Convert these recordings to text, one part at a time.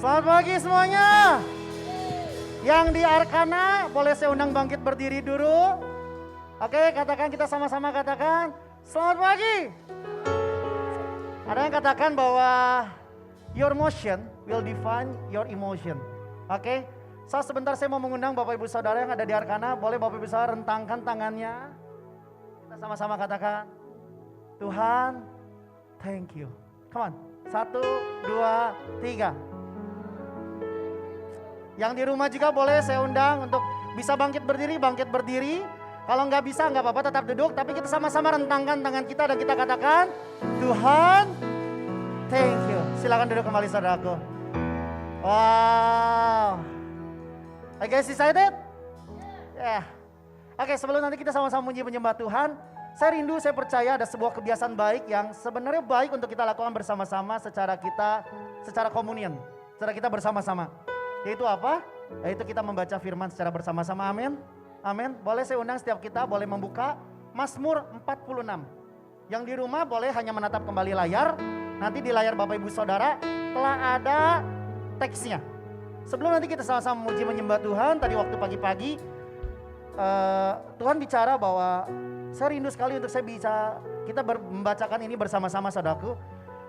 Selamat pagi semuanya. Yang di Arkana boleh saya undang bangkit berdiri dulu. Oke, katakan, kita sama-sama katakan selamat pagi. Ada yang katakan bahwa your motion will define your emotion. Oke, sebentar saya mau mengundang Bapak Ibu Saudara yang ada di Arkana. Boleh Bapak Ibu Saudara rentangkan tangannya. Kita sama-sama katakan, Tuhan, thank you. Come on, 1, 2, 3. Yang di rumah juga boleh saya undang untuk bisa bangkit berdiri. Kalau nggak bisa nggak apa-apa, tetap duduk. Tapi kita sama-sama rentangkan tangan kita dan kita katakan, Tuhan, thank you. Silakan duduk kembali saudaraku. Wow. Are you guys excited? Yeah. Oke, sebelum nanti kita sama-sama menyembah Tuhan, saya rindu, saya percaya ada sebuah kebiasaan baik yang sebenarnya baik untuk kita lakukan bersama-sama secara komunion, secara kita bersama-sama. Yaitu apa? Yaitu kita membaca firman secara bersama-sama, amin. Amin. Boleh saya undang setiap kita boleh membuka Mazmur 46. Yang di rumah boleh hanya menatap kembali layar. Nanti di layar Bapak Ibu Saudara telah ada teksnya. Sebelum nanti kita sama-sama memuji menyembah Tuhan, tadi waktu pagi-pagi Tuhan bicara bahwa saya rindu sekali untuk kita membacakan ini bersama-sama saudaraku.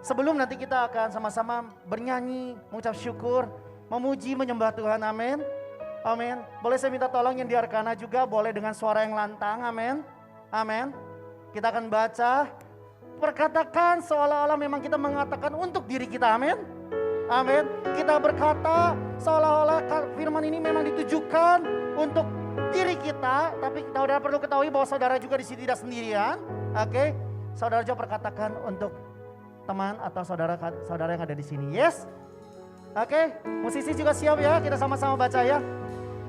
Sebelum nanti kita akan sama-sama bernyanyi, mengucap syukur, memuji, menyembah Tuhan, amin. Amin. Boleh saya minta tolong yang di Arkana juga boleh dengan suara yang lantang, amin. Amin. Kita akan baca, perkatakan seolah-olah memang kita mengatakan untuk diri kita, amin. Amin. Kita berkata seolah-olah firman ini memang ditujukan untuk diri kita, tapi saudara perlu ketahui bahwa saudara juga di sini tidak sendirian. Oke. Saudara juga perkatakan untuk teman atau saudara yang ada di sini. Yes. Oke, musisi juga siap ya, kita sama-sama baca ya.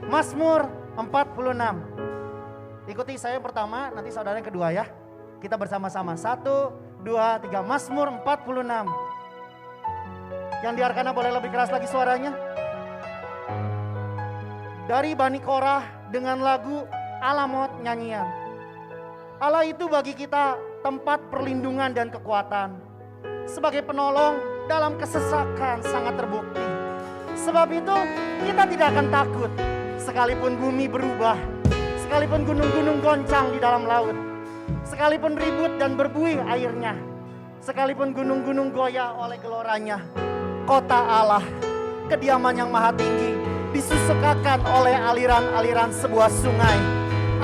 Mazmur 46. Ikuti saya yang pertama, nanti saudara yang kedua ya. Kita bersama-sama, 1, 2, 3, Mazmur 46. Yang di Arkana boleh lebih keras lagi suaranya. Dari Bani Korah dengan lagu Alamot nyanyian. Allah itu bagi kita tempat perlindungan dan kekuatan. Sebagai penolong dalam kesesakan sangat terbukti. Sebab itu kita tidak akan takut. Sekalipun bumi berubah, sekalipun gunung-gunung goncang di dalam laut, sekalipun ribut dan berbuih airnya, sekalipun gunung-gunung goyah oleh geloranya. Kota Allah, kediaman yang maha tinggi, disusukakan oleh aliran-aliran sebuah sungai.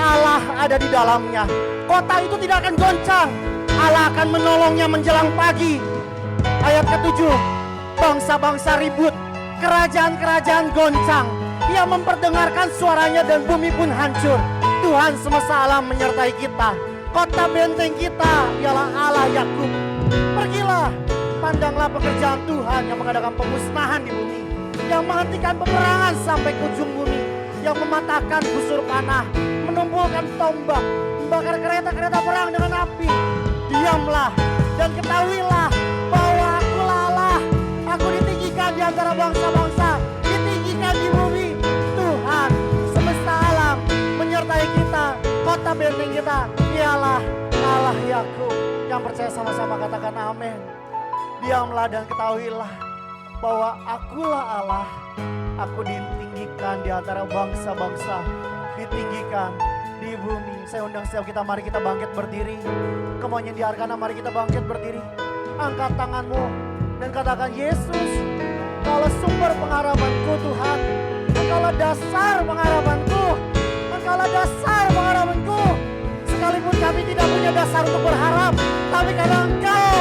Allah ada di dalamnya. Kota itu tidak akan goncang. Allah akan menolongnya menjelang pagi. Ayat ke-7, bangsa-bangsa ribut, kerajaan-kerajaan goncang. Ia memperdengarkan suaranya dan bumi pun hancur. Tuhan semesta alam menyertai kita. Kota benteng kita ialah Allah Yakub. Pergilah, pandanglah pekerjaan Tuhan yang mengadakan pemusnahan di bumi, yang menghentikan peperangan sampai ke ujung bumi, yang mematahkan busur panah, menumbuhkan tombak, membakar kereta-kereta perang dengan api. Diamlah dan ketahuilah bahwa akulah Allah. Aku ditinggikan di antara bangsa-bangsa, ditinggikan di bumi. Tuhan semesta alam menyertai kita. Kota benteng kita ialah Allah Yakub. Yang percaya sama-sama katakan amin. Diamlah dan ketahuilah bahwa akulah Allah. Aku ditinggikan di antara bangsa-bangsa, ditinggikan di bumi. Saya undang setiap kita, mari kita bangkit berdiri. Kemudian di Arkana, mari kita bangkit berdiri. Angkat tanganmu dan katakan, Yesus, Engkaulah sumber pengharapanku Tuhan. Engkaulah dasar pengharapanku. Engkaulah dasar pengharapanku. Sekalipun kami tidak punya dasar untuk berharap, tapi karena Engkau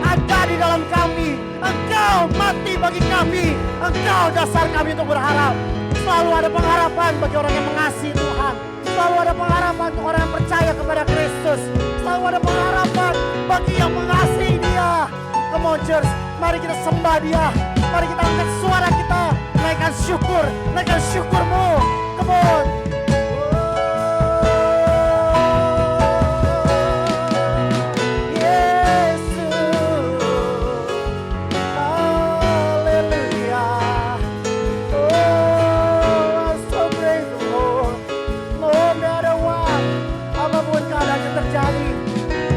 ada di dalam kami, Engkau mati bagi kami, Engkau dasar kami untuk berharap. Selalu ada pengharapan bagi orang yang mengasihi Tuhan. Selalu ada pengharapan untuk orang yang percaya kepada Kristus. Selalu ada pengharapan bagi yang mengasihi Dia. Come on church, mari kita sembah Dia. Mari kita angkat suara kita, naikkan syukurmu. Come on.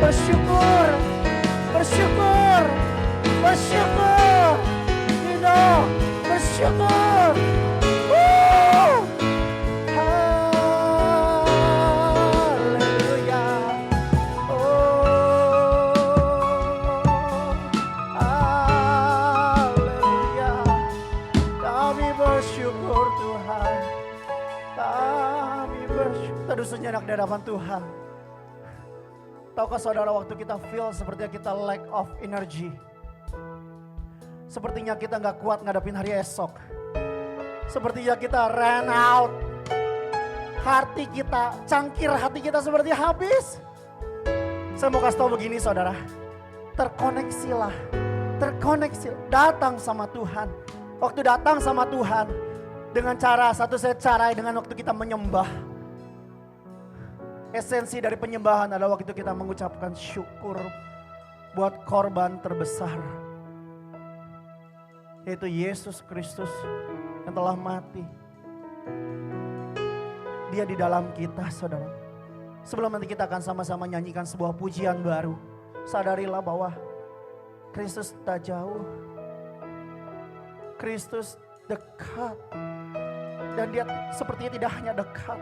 Bersyukur, bersyukur. Haleluya. Haleluya. Kami bersyukur Tuhan. Kami bersyukur. Teduh sejenak di hadapan Tuhan. Tahukah saudara, waktu kita feel sepertinya kita lack of energy, sepertinya kita gak kuat ngadepin hari esok, sepertinya kita ran out, hati kita, cangkir hati kita seperti habis. Saya mau kasih tahu begini saudara, terkoneksilah, datang sama Tuhan. Waktu datang sama Tuhan dengan cara, satu set cara dengan waktu kita menyembah. Esensi dari penyembahan adalah waktu kita mengucapkan syukur buat korban terbesar, yaitu Yesus Kristus yang telah mati. Dia di dalam kita saudara. Sebelum nanti kita akan sama-sama nyanyikan sebuah pujian baru, sadarilah bahwa Kristus tak jauh, Kristus dekat. Dan dia sepertinya tidak hanya dekat,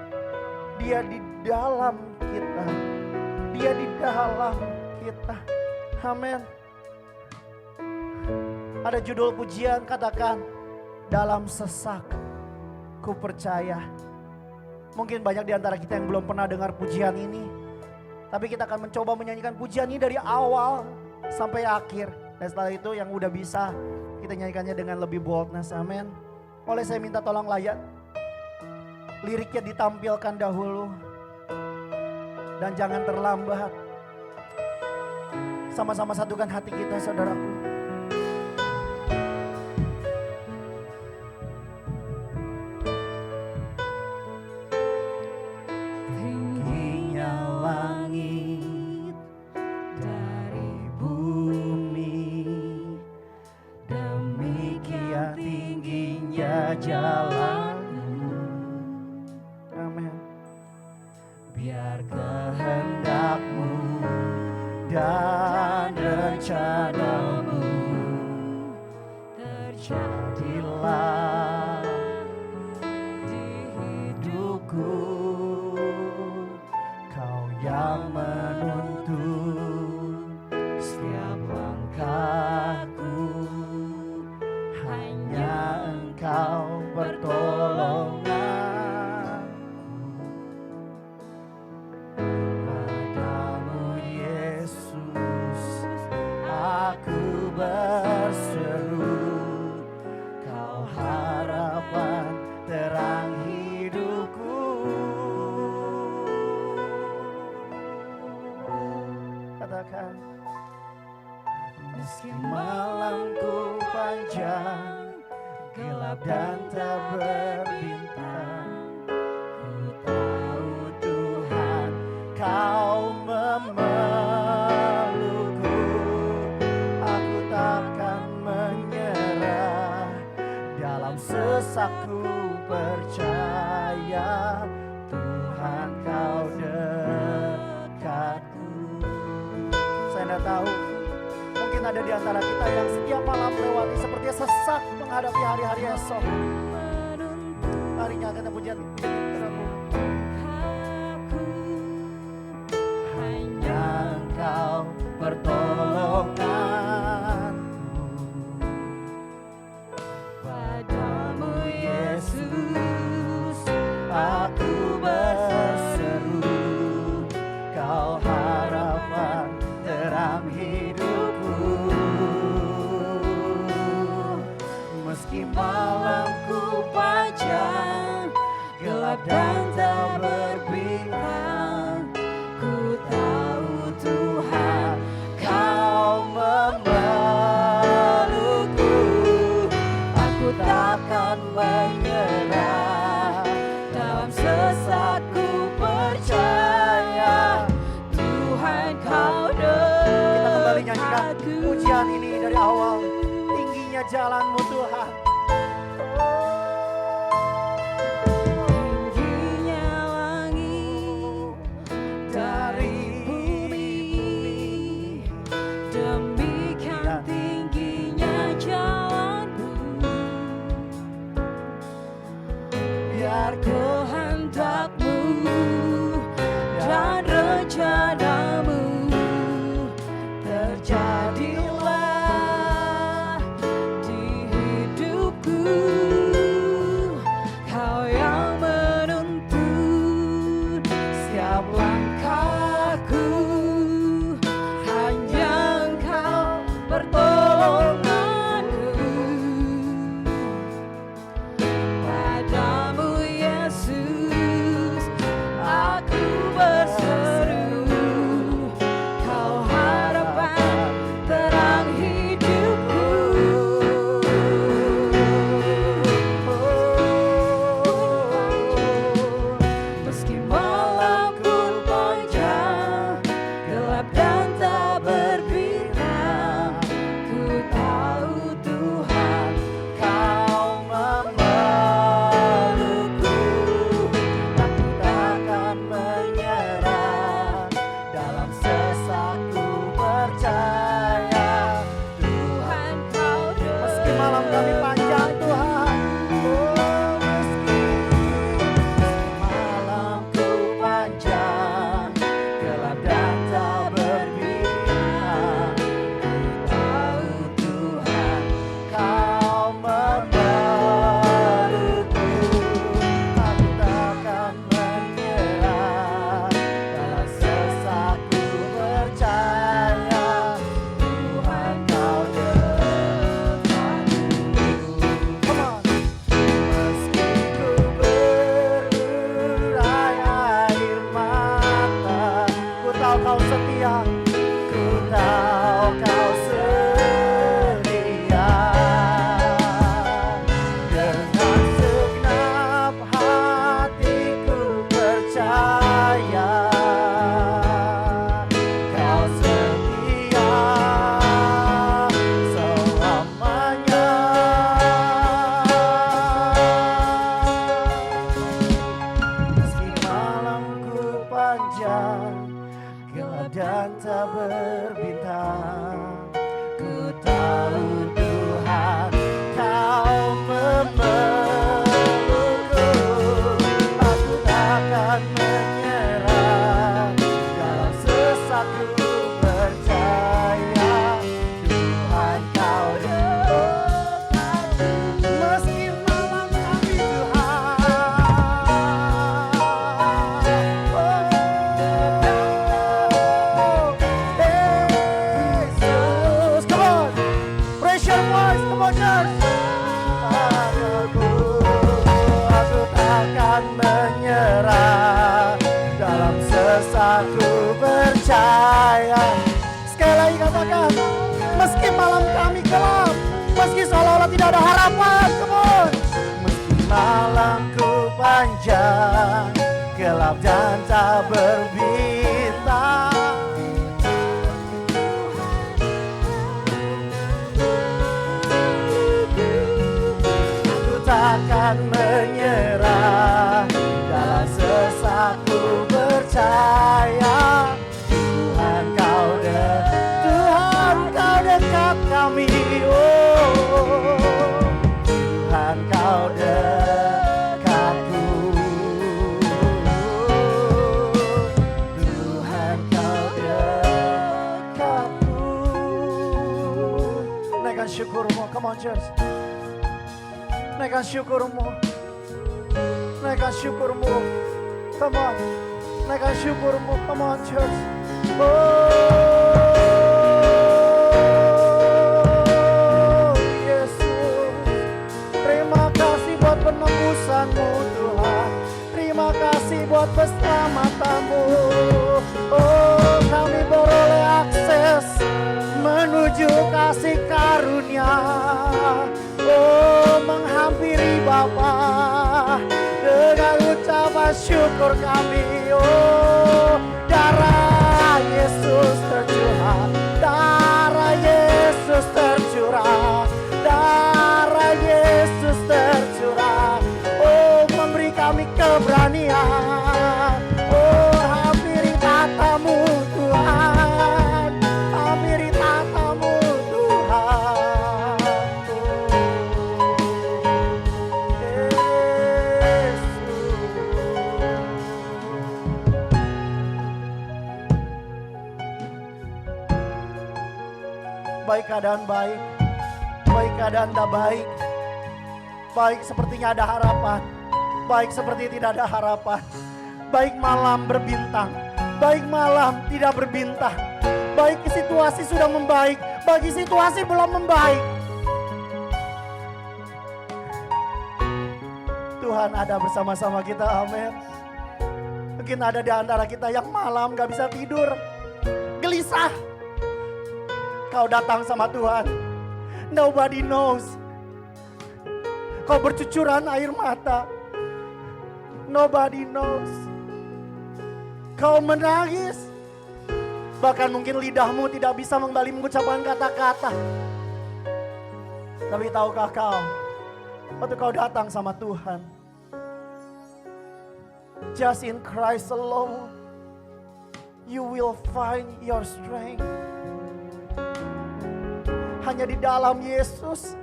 dia di dalam kita. Dia di dalam kita. Amin. Ada judul pujian, katakan, dalam sesak ku percaya. Mungkin banyak di antara kita yang belum pernah dengar pujian ini, tapi kita akan mencoba menyanyikan pujian ini dari awal sampai akhir. Dan setelah itu yang udah bisa, kita nyanyikannya dengan lebih boldness. Amin. Oleh saya minta tolong layak liriknya ditampilkan dahulu. Dan jangan terlambat. Sama-sama satukan hati kita saudaraku. Tingginya langit dari bumi, demikian tingginya jalan. Biar kehendakmu dan rencanamu terjadilah di hidupku. Kau yang menuntun setiap langkahku, hanya Engkau pertolongan. Berseru, Kau harapan terang hidupku. Katakan, meski malamku panjang, gelap dan tak berbintang, ku tahu Tuhan Kau sesaku percaya Tuhan Kau dekatku. Saya tidak tahu, mungkin ada di antara kita yang setiap malam lewati sepertinya sesak menghadapi hari-hari esok. Mari nyanyikan pujian hanya Engkau pertolongan. Aku berseru, Kau harapan terang hidupku. Meski malamku panjang, gelap dan tak berbintang, ku tahu Tuhan Kau memelukku. Aku takkan menyerah, sesatku percaya Tuhan Kau dekatku. Kita kembali nyanyikan pujian ini dari awal. Tingginya jalan-Mu Tuhan. Tingginya langit dari bumi, demikian tingginya jalan-Mu. biar kehendak-Mu dan rencana-Mu terjadilah di hidupku. Kau yang menuntun setiap langkahku, hanya Engkau pertolonganku. Padamu Yesus aku berseru, Kau harapan terang hidupku. Meski malam pun panjang, gelap dan tak berbintang, ku tahu Tuhan Kau memelukku. Aku takkan menyerah, dalam sesakku percaya Tuhan Kau dekat. Meski malam kami panjang Tuhan, Meski malamku panjang, gelap dan tak berbintang, ku tahu Tuhan Kau memelukku. aku takkan menyerah, Dalam sesakku percaya Tuhan Kau dekatku. come on. Meski ku berurai air mata, Ku tahu Kau setia, ku tahu Kau setia. Dengan segenap hatiku percaya Kau setia selamanya. Meski malamku panjang, gelap dan tak berbintang, ku tahu Tuhan Kau memelukku. Aku takkan menyerah, dalam sesakku percaya Tuhan Kau dekatku. meski malam kami Tuhan. Yesus, Come on, raise your voice, come on church. Aku takkan menyerah, dalam sesakku percaya. Sekali lagi katakan, meski malam kami gelap, meski seolah-olah tidak ada harapan, come on. Meski malamku panjang, gelap dan tak berbintang, aku takkan menyerah, dalam sesakku percaya Tuhan Kau dekat kami. Oh, Tuhan Kau dekatku. Tuhan Kau dekatku. Naikkan syukurmu, come on church. Naikkan syukurmu, naikkan syukurmu, come on. Naikkan syukurmu, come on church. Oh Yesus, terima kasih buat penebusan-Mu Tuhan. Terima kasih buat keselamatan-Mu. Oh, kami beroleh akses menuju kasih karunia. Oh, menghampiri Bapa dengan ucapan syukur kami. Oh, darah Yesus tercurah, darah Yesus tercurah, darah Yesus tercurah. Oh, memberi kami keberanian. Oh, hampiri tatamu Tuhan, hampiri tatamu Tuhan. Yesus. baik keadaan baik, baik keadaan tidak baik, baik sepertinya ada harapan, baik seperti tidak ada harapan, baik malam berbintang, baik malam tidak berbintang, baik situasi sudah membaik, bagi situasi belum membaik. Tuhan ada bersama-sama kita, amin. Mungkin ada di antara kita yang malam gak bisa tidur, gelisah. Kau datang sama Tuhan, nobody knows. Kau bercucuran air mata, nobody knows. Kau menangis, bahkan mungkin lidahmu tidak bisa kembali mengucapkan kata-kata. Tapi tahukah kau, waktu kau datang sama Tuhan, just in Christ alone, you will find your strength. Hanya di dalam Yesus,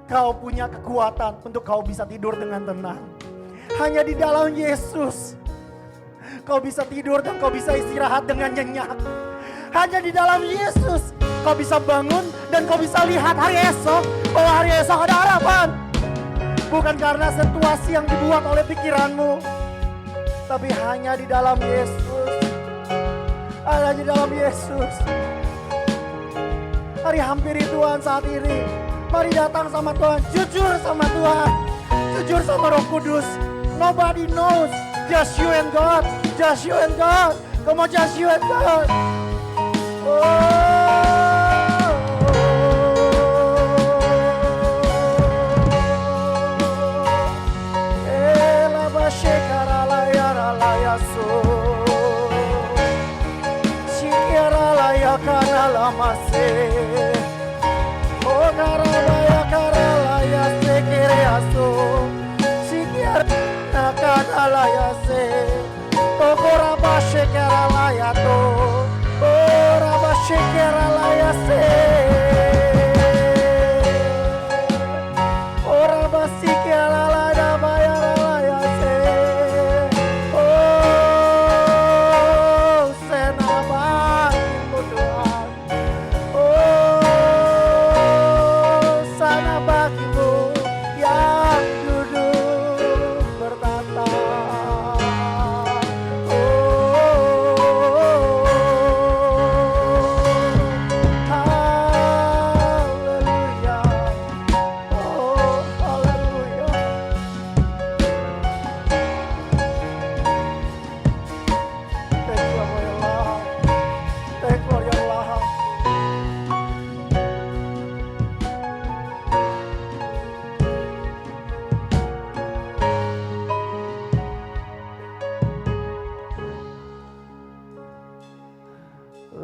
kau punya kekuatan untuk kau bisa tidur dengan tenang. Hanya di dalam Yesus, kau bisa tidur dan kau bisa istirahat dengan nyenyak. Hanya di dalam Yesus, kau bisa bangun dan kau bisa lihat hari esok, bahwa hari esok ada harapan. Bukan karena situasi yang dibuat oleh pikiranmu, tapi hanya di dalam Yesus. Hanya di dalam Yesus. Mari hampiri Tuhan saat ini. Mari datang sama Tuhan, jujur sama Tuhan, jujur sama Roh Kudus. Nobody knows, just you and God, just you and God. Come on, just you and God.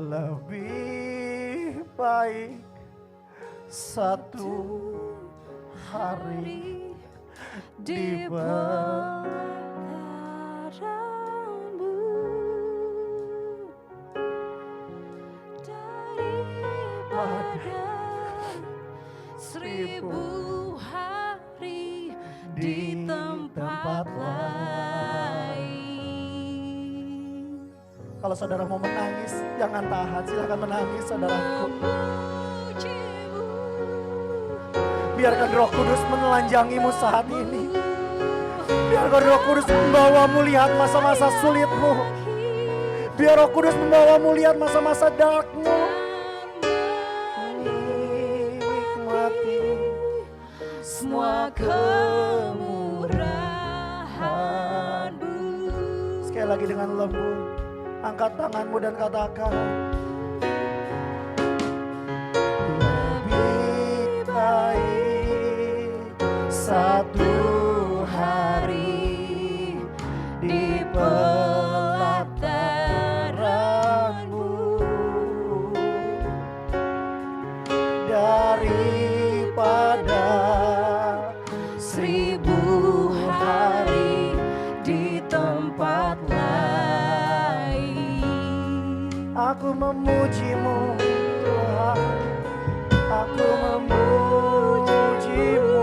Lebih baik satu hari di pelataranmu daripada 1000 hari di tempat lain. Kalau saudara mau menangis, jangan tahan, silakan menangis saudaraku. Biarkan Roh Kudus menelanjangimu saat ini. Biarkan Roh Kudus membawamu lihat masa-masa sulitmu. Biar Roh Kudus membawamu lihat masa-masa darkmu. Nikmati semua kemurahan-Mu. Sekali lagi dengan lembut, angkat tanganmu dan katakan, lebih baik satu hari di pelataranmu daripada 1000 hari di tempat lain. Aku memujimu Tuhan, aku memujimu.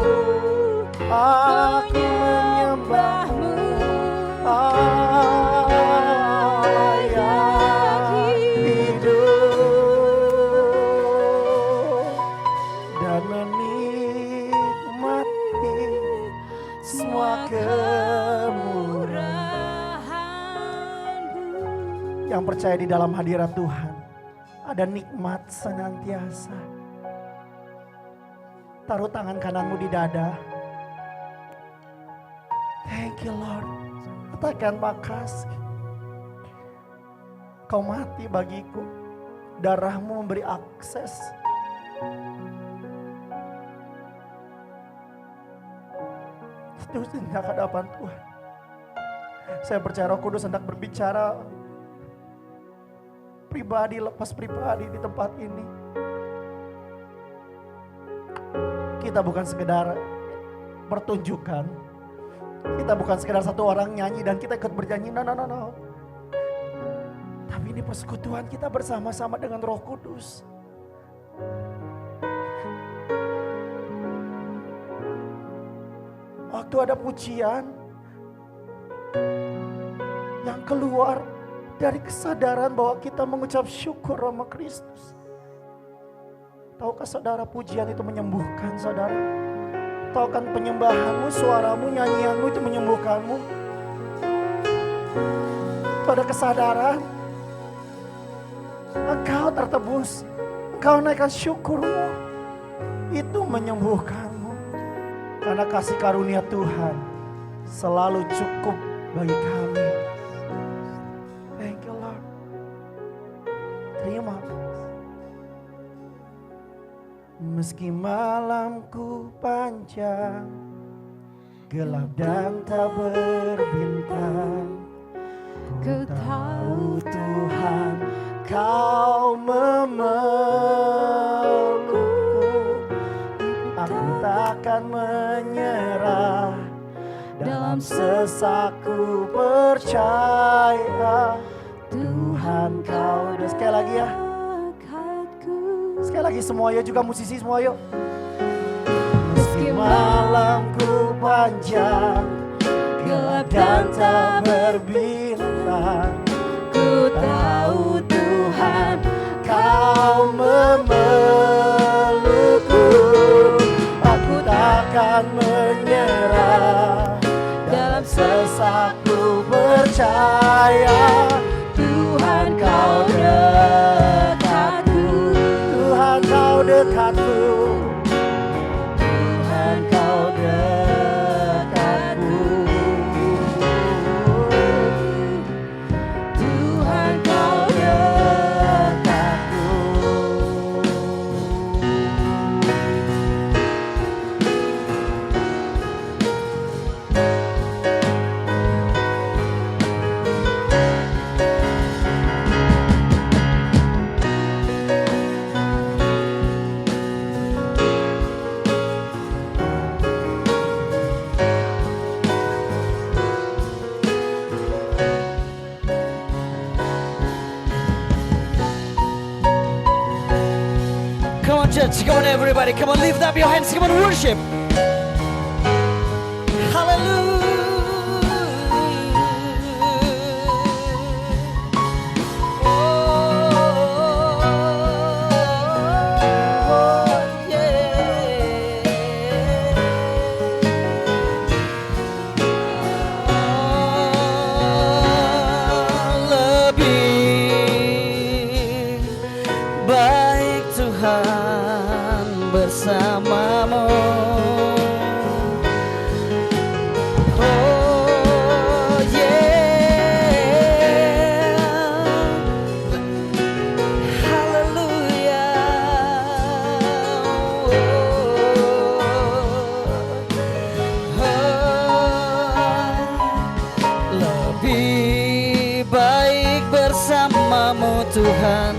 yang percaya di dalam hadirat Tuhan ada nikmat senantiasa. Taruh tangan kananmu di dada. Thank you Lord. Katakan makasih. Kau mati bagiku. Darahmu memberi akses. Terus di hadapan Tuhan. Saya percaya Roh Kudus hendak berbicara pribadi lepas pribadi di tempat ini. Kita bukan sekedar pertunjukan. Kita bukan sekedar satu orang nyanyi dan kita ikut bernyanyi. No. Tapi ini persekutuan kita bersama-sama dengan Roh Kudus. Waktu ada pujian yang keluar dari kesadaran bahwa kita mengucap syukur sama Kristus. Tahukah saudara, pujian itu menyembuhkan saudara? Tahukah penyembahanmu, suaramu, nyanyianmu itu menyembuhkanmu? Pada kesadaran engkau tertebus, engkau naikkan syukurmu, itu menyembuhkanmu. Karena kasih karunia Tuhan selalu cukup bagi kami. Thank you Lord. Terima. Meski malamku panjang, gelap dan tak berbintang, Ku tahu Tuhan kau memelukku. Aku takkan menyerah, dalam sesakku percaya Tuhan kau. Dan sekali lagi ya. Sekali lagi semua ya, juga musisi semua yuk. Meski malamku panjang, gelap dan tak berbintang, ku tahu Tuhan kau memelukku. Aku takkan menyerah, dalam sesakku percaya Tuhan kau dekatku. Tuhan kau dekatku. Tuhan kau dekatku. Tuhan kau dekatku. Come on, church. Come on, everybody. Come on, lift up your hands. Come on, worship. Bersamamu, oh yeah, haleluya, lebih baik bersamamu Tuhan,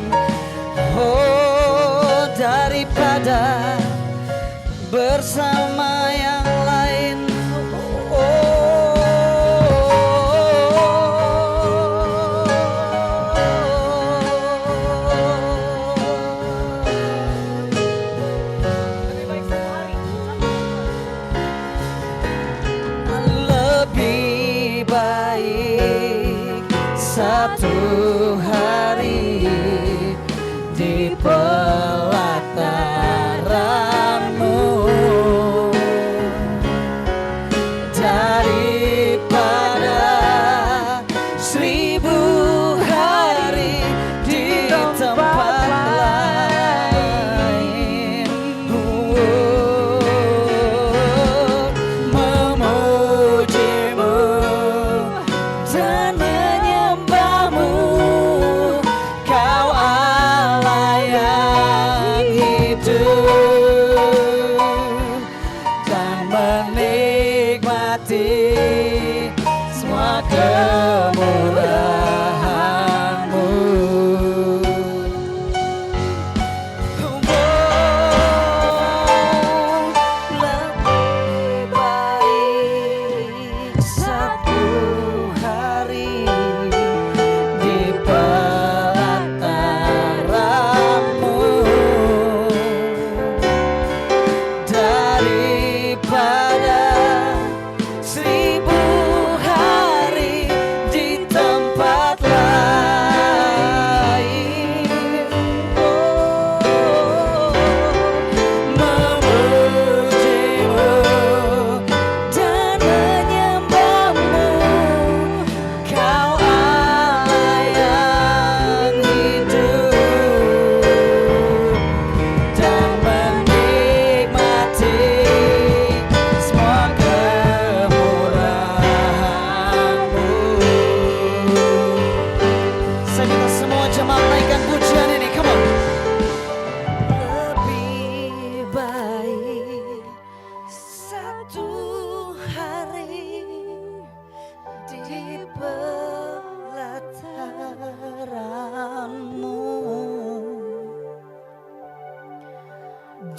oh daripada bersama yang lain. Lebih baik satu hari di pelataranmu,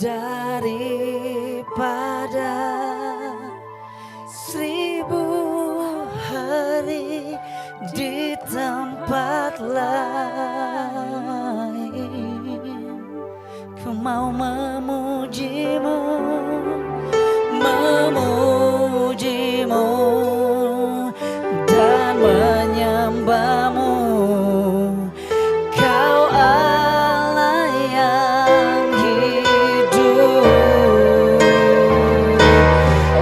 daripada 1000 hari di tempat lain. Ku mau memujimu, memujimu dan menyembahmu. Kau Allah yang hidup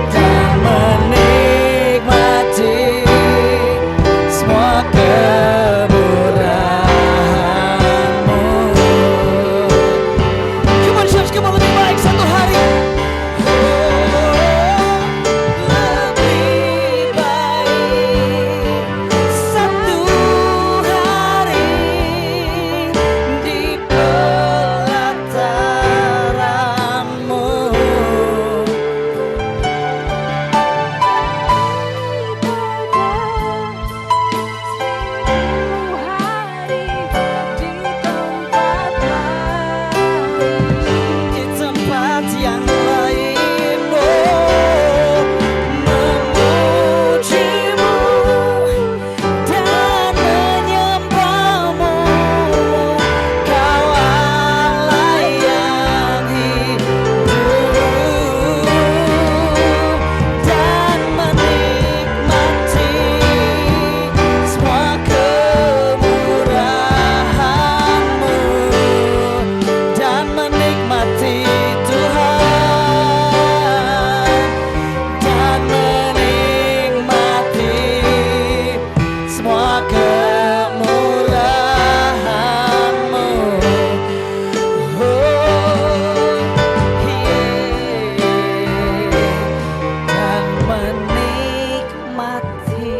dan menikmati semua kemurahan-Mu. Come on church, come on, lebih baik satu hari. Lebih baik satu hari di pelataran-Mu. Di tempat yang lain, oh, memujimu dan menyembahmu. Kau Allah yang hidup dan menikmati semua kemurahan-Mu dan menikmati Tuhan dan menikmati semua kemurahan-Mu. Dan menikmati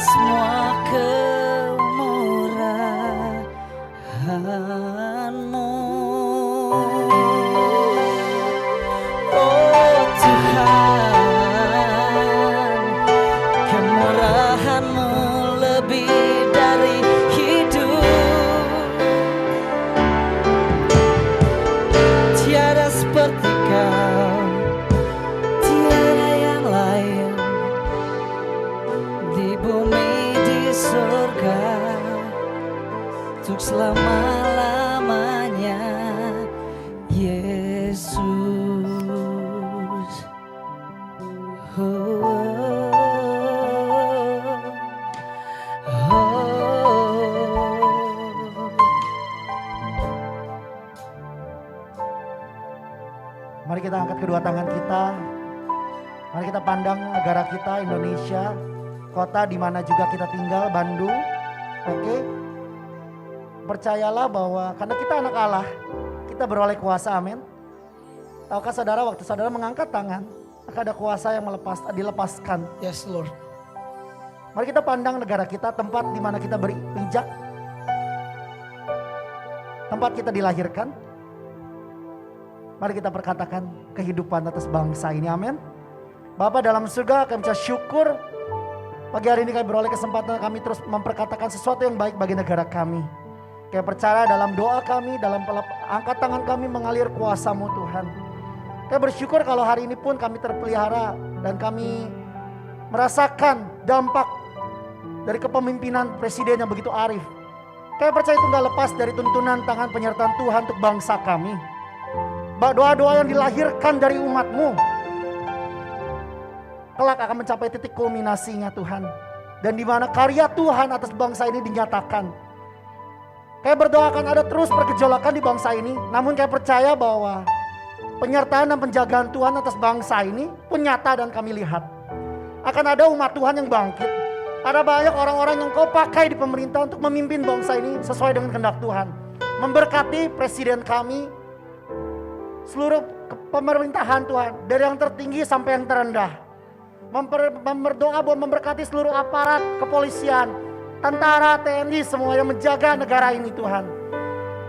semua kemurahan-Mu. Oh Tuhan, kemurahan-Mu lebih dari hidup. Tiada seperti Kau, tiada yang lain di bumi, di surga, untuk selama-lamanya, Yesus. Mari kita angkat kedua tangan kita. Mari kita pandang negara kita, Indonesia, kota di mana juga kita tinggal, Bandung. Oke. Percayalah bahwa karena kita anak Allah, kita beroleh kuasa, amin. Tahukah saudara, waktu saudara mengangkat tangan, maka ada kuasa yang dilepaskan. Yes Lord. Mari kita pandang negara kita, tempat di mana kita berpijak, tempat kita dilahirkan. Mari kita perkatakan kehidupan atas bangsa ini, amin. Bapa dalam surga, kami ucap syukur. Pagi hari ini kami beroleh kesempatan, kami terus memperkatakan sesuatu yang baik bagi negara kami. Kami percaya dalam doa kami, dalam angkat tangan kami mengalir kuasa-Mu Tuhan. Kami bersyukur kalau hari ini pun kami terpelihara dan kami merasakan dampak dari kepemimpinan Presiden yang begitu arif. Kami percaya itu gak lepas dari tuntunan tangan penyertaan Tuhan untuk bangsa kami. Doa-doa yang dilahirkan dari umat-Mu kelak akan mencapai titik kulminasinya Tuhan. Dan di mana karya Tuhan atas bangsa ini dinyatakan. Kayak berdoakan ada terus pergejolakan di bangsa ini. Namun kayak percaya bahwa penyertaan dan penjagaan Tuhan atas bangsa ini pun nyata dan kami lihat. Akan ada umat Tuhan yang bangkit. Ada banyak orang-orang yang Kau pakai di pemerintah untuk memimpin bangsa ini sesuai dengan kehendak Tuhan. Memberkati presiden kami, seluruh pemerintahan Tuhan, dari yang tertinggi sampai yang terendah. Berdoa buat memberkati seluruh aparat kepolisian, tentara, TNI, semua yang menjaga negara ini Tuhan.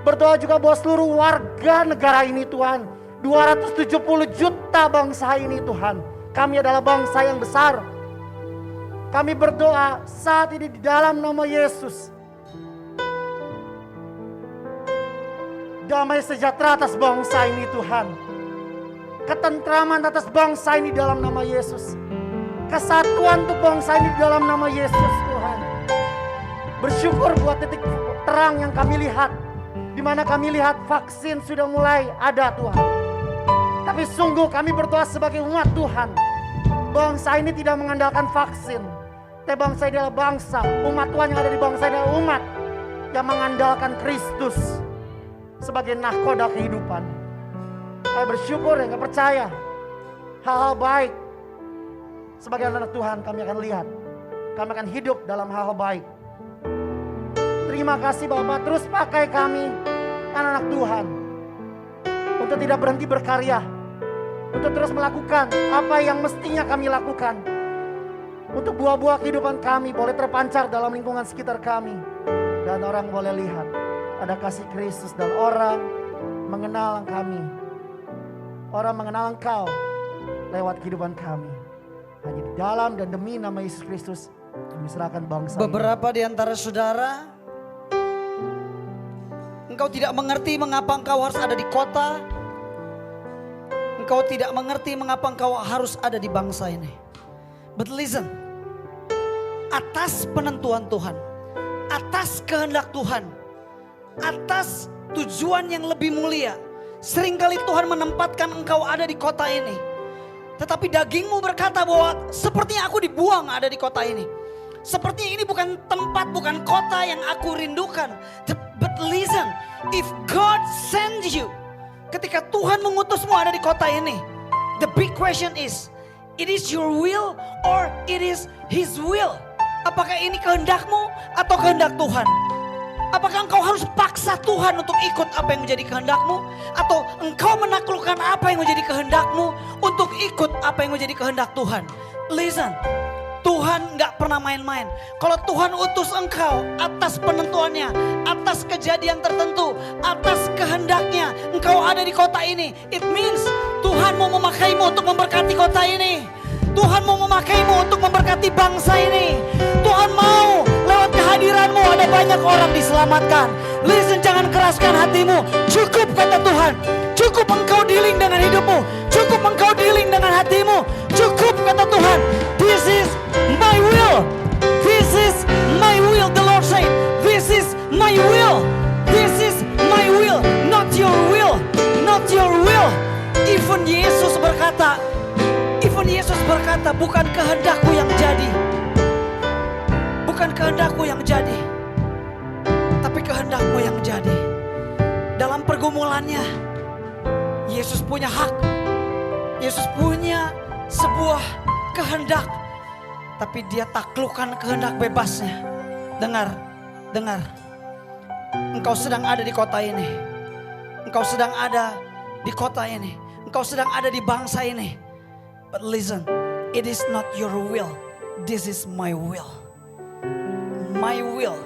Berdoa juga buat seluruh warga negara ini Tuhan. 270 juta bangsa ini Tuhan. Kami adalah bangsa yang besar. Kami berdoa saat ini di dalam nama Yesus. Damai sejahtera atas bangsa ini Tuhan. Ketentraman atas bangsa ini dalam nama Yesus. Kesatuan untuk bangsa ini dalam nama Yesus Tuhan. Bersyukur buat titik terang yang kami lihat. Di mana kami lihat vaksin sudah mulai ada Tuhan. Tapi sungguh kami berdoa sebagai umat Tuhan. Bangsa ini tidak mengandalkan vaksin. Tapi bangsa ini adalah bangsa. Umat Tuhan yang ada di bangsa ini adalah umat yang mengandalkan Kristus sebagai nahkoda kehidupan. Kami bersyukur dan kami percaya hal-hal baik. Sebagai anak Tuhan kami akan lihat. Kami akan hidup dalam hal-hal baik. Terima kasih Bapak, terus pakai kami anak-anak Tuhan. Untuk tidak berhenti berkarya. Untuk terus melakukan apa yang mestinya kami lakukan. Untuk buah-buah kehidupan kami boleh terpancar dalam lingkungan sekitar kami. Dan orang boleh lihat ada kasih Kristus dan orang mengenal kami. Orang mengenal Engkau lewat kehidupan kami. Hanya di dalam dan demi nama Yesus Kristus kami serahkan bangsa Beberapa di antara saudara, engkau tidak mengerti mengapa engkau harus ada di kota. Engkau tidak mengerti mengapa engkau harus ada di bangsa ini. But listen, atas penentuan Tuhan, atas kehendak Tuhan, atas tujuan yang lebih mulia, seringkali Tuhan menempatkan engkau ada di kota ini. Tetapi dagingmu berkata bahwa sepertinya aku dibuang ada di kota ini. Sepertinya ini bukan tempat, bukan kota yang aku rindukan. But listen, if God sends you, ketika Tuhan mengutusmu ada di kota ini, the big question is, it is your will or it is His will? Apakah ini kehendakmu atau kehendak Tuhan? Apakah engkau harus paksa Tuhan untuk ikut apa yang menjadi kehendakmu? Atau engkau menaklukkan apa yang menjadi kehendakmu untuk ikut apa yang menjadi kehendak Tuhan? Listen, Tuhan gak pernah main-main. Kalau Tuhan utus engkau atas penentuannya, atas kejadian tertentu, atas kehendaknya, engkau ada di kota ini. It means Tuhan mau memakaimu untuk memberkati kota ini. Tuhan mau memakaimu untuk memberkati bangsa ini. Tuhan mau lewat kehadiranmu ada banyak orang diselamatkan. Listen, jangan keraskan hatimu. Cukup kata Tuhan. Cukup engkau dealing dengan hidupmu. Cukup engkau dealing dengan hatimu. Cukup kata Tuhan. This is my will. This is my will, the Lord said. This is my will. This is my will, not your will. Not your will. Even Yesus berkata, bukan kehendakku yang jadi. Bukan kehendakku yang jadi, tapi kehendakmu yang jadi. Dalam pergumulannya, Yesus punya hak. Yesus punya sebuah kehendak, tapi dia taklukkan kehendak bebasnya. Dengar. Engkau sedang ada di kota ini. Engkau sedang ada di kota ini. Engkau sedang ada di bangsa ini. But listen, it is not your will. This is my will. My will,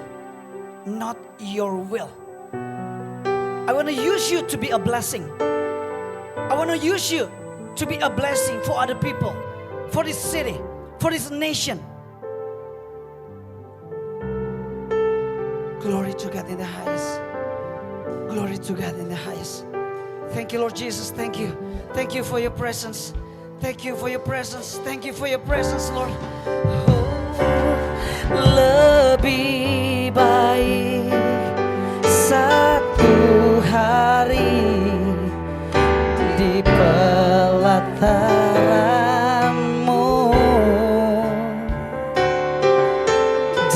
not your will. I want to use you to be a blessing. I want to use you to be a blessing for other people, for this city, for this nation. Glory to God in the highest. Glory to God in the highest. Thank you, Lord Jesus. Thank you. Thank you for your presence. Thank you for your presence. Thank you for your presence, Lord. Lebih baik satu hari di pelataranmu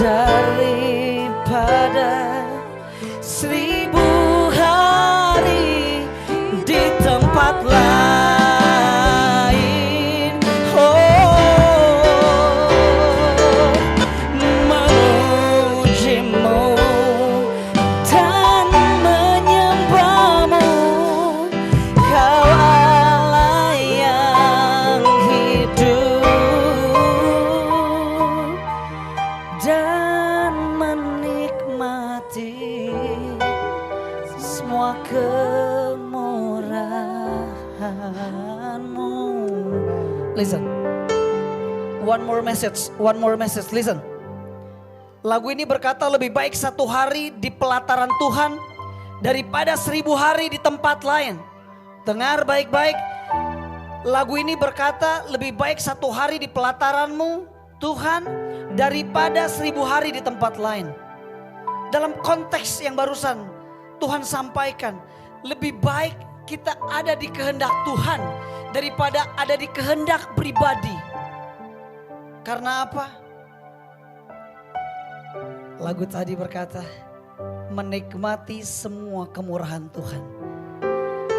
daripada 1000 hari di tempat lain. Listen, one more message, listen. Lagu ini berkata lebih baik satu hari di pelataran Tuhan daripada 1000 hari di tempat lain. Dengar baik-baik. Lagu ini berkata lebih baik 1 hari di pelataranmu Tuhan daripada 1000 hari di tempat lain. Dalam konteks yang barusan Tuhan sampaikan, lebih baik kita ada di kehendak Tuhan daripada ada di kehendak pribadi. Karena apa? Lagu tadi berkata, menikmati semua kemurahan Tuhan.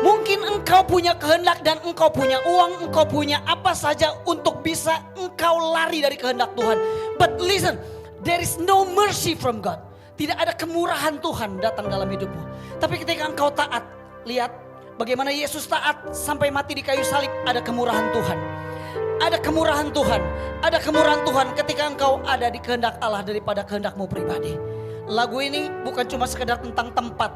Mungkin engkau punya kehendak dan engkau punya uang, engkau punya apa saja untuk bisa engkau lari dari kehendak Tuhan. But listen, there is no mercy from God. Tidak ada kemurahan Tuhan datang dalam hidupmu. Tapi ketika engkau taat, lihat bagaimana Yesus taat sampai mati di kayu salib, ada kemurahan Tuhan. Ada kemurahan Tuhan, ada kemurahan Tuhan ketika engkau ada di kehendak Allah daripada kehendakmu pribadi. Lagu ini bukan cuma sekedar tentang tempat.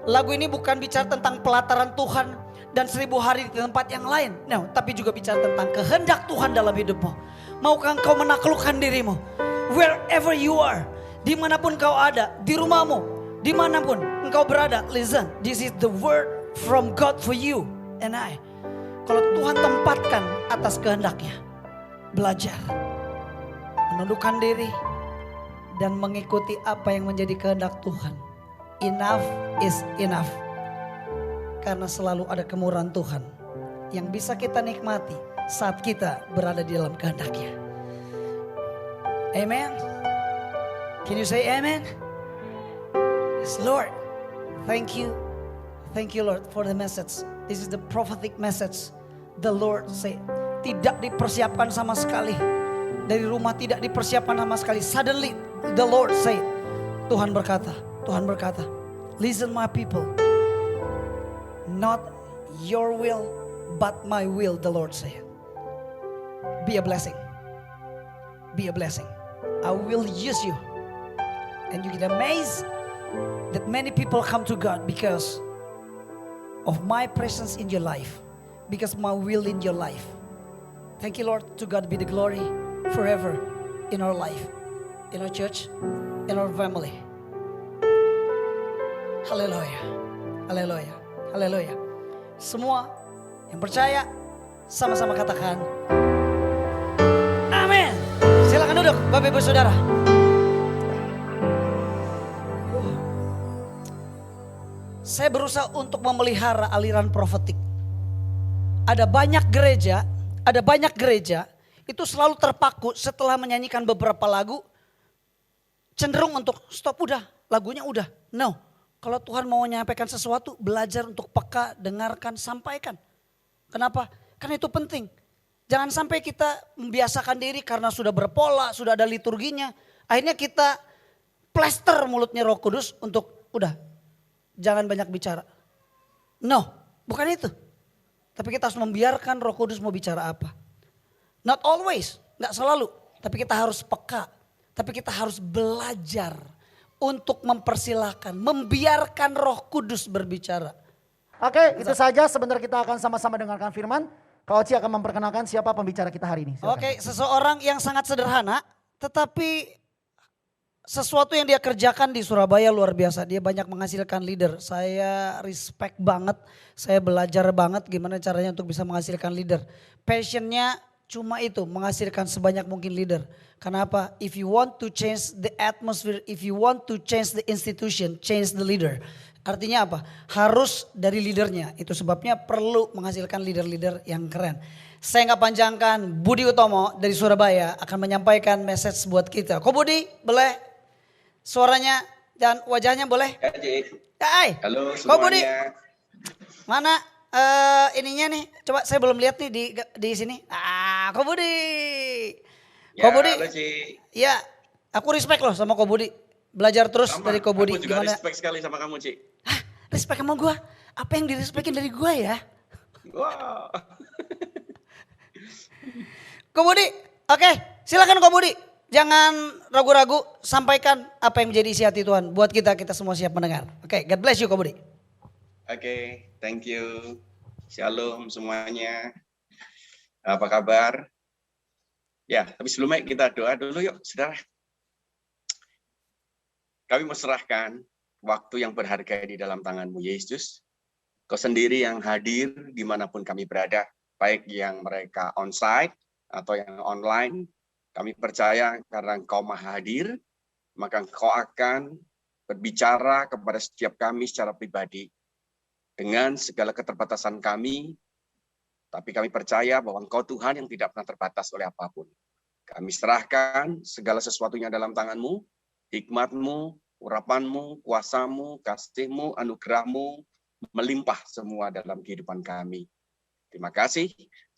Lagu ini bukan bicara tentang pelataran Tuhan dan 1000 hari di tempat yang lain. No, tapi juga bicara tentang kehendak Tuhan dalam hidupmu. Maukah engkau menaklukkan dirimu? Wherever you are, dimanapun kau ada, di rumahmu, dimanapun engkau berada. Listen, this is the word from God for you and I. Kalau Tuhan tempatkan atas kehendaknya, belajar, menundukkan diri, dan mengikuti apa yang menjadi kehendak Tuhan. Enough is enough. Karena selalu ada kemurahan Tuhan yang bisa kita nikmati saat kita berada di dalam kehendaknya. Amen. Can you say amen? Yes, Lord. Thank you. Thank you, Lord, for the message. This is the prophetic message. The Lord say, tidak dipersiapkan sama sekali. Dari rumah tidak dipersiapkan sama sekali. Suddenly the Lord say, Tuhan berkata, listen my people, not your will but my will, the Lord said. Be a blessing. Be a blessing. I will use you. And you get amazed that many people come to God because of my presence in your life. Because my will in your life. Thank you, Lord. To God be the glory forever in our life, in our church, in our family. Haleluya. Haleluya. Haleluya. Semua yang percaya sama-sama katakan amin. Silakan duduk Bapak Ibu Saudara. Saya berusaha untuk memelihara aliran profetik. Ada banyak gereja itu selalu terpaku setelah menyanyikan beberapa lagu cenderung untuk stop, udah lagunya udah. No, kalau Tuhan mau menyampaikan sesuatu, belajar untuk peka, dengarkan, sampaikan. Kenapa? Karena itu penting. Jangan sampai kita membiasakan diri karena sudah berpola, sudah ada liturginya. Akhirnya kita plester mulutnya Roh Kudus untuk udah jangan banyak bicara. No, bukan itu. Tapi kita harus membiarkan Roh Kudus mau bicara apa. Not always, gak selalu. Tapi kita harus peka. Tapi kita harus belajar untuk mempersilahkan, membiarkan Roh Kudus berbicara. Oke, itu saja. Sebentar kita akan sama-sama dengarkan firman. Kak Oci akan memperkenalkan siapa pembicara kita hari ini. Silakan. Oke, seseorang yang sangat sederhana, tetapi sesuatu yang dia kerjakan di Surabaya luar biasa. Dia banyak menghasilkan leader. Saya respect banget. Saya belajar banget gimana caranya untuk bisa menghasilkan leader. Passionnya cuma itu, menghasilkan sebanyak mungkin leader. Kenapa? If you want to change the atmosphere, if you want to change the institution, change the leader. Artinya apa? Harus dari leadernya. Itu sebabnya perlu menghasilkan leader-leader yang keren. Saya nggak panjangkan, Budi Utomo dari Surabaya akan menyampaikan message buat kita. Kok Budi, boleh? Suaranya dan wajahnya boleh? Ya, Cik. Hai. Halo Kok Budi? semuanya. Mana ininya nih? Coba saya belum lihat nih di sini. Kok Budi. Ya, Kok Budi. halo, Cik. Ya, aku respect loh sama Kok Budi. Belajar terus Sama, dari Kok Budi. aku juga Gimana? respect sekali sama kamu, Cik. Hah, respect sama gua? Apa yang direspekin dari gua ya? Wow. Kok Budi, oke, silakan Kok Budi. Jangan ragu-ragu, sampaikan apa yang menjadi isi hati Tuhan. Buat kita semua siap mendengar. Oke, God bless you Kok Budi. Oke, thank you. Shalom semuanya. Apa kabar? Ya, tapi sebelumnya kita doa dulu yuk, saudara. Kami mau serahkan waktu yang berharga di dalam tangan-Mu, Yesus. Kau sendiri yang hadir dimanapun kami berada, baik yang mereka onsite atau yang online. Kami percaya karena Engkau maha hadir, maka Engkau akan berbicara kepada setiap kami secara pribadi dengan segala keterbatasan kami, tapi kami percaya bahwa Engkau Tuhan yang tidak pernah terbatas oleh apapun. Kami serahkan segala sesuatunya dalam tangan-Mu, hikmat-Mu, urapan-Mu, kuasa-Mu, kasih-Mu, anugerah-Mu, melimpah semua dalam kehidupan kami. Terima kasih.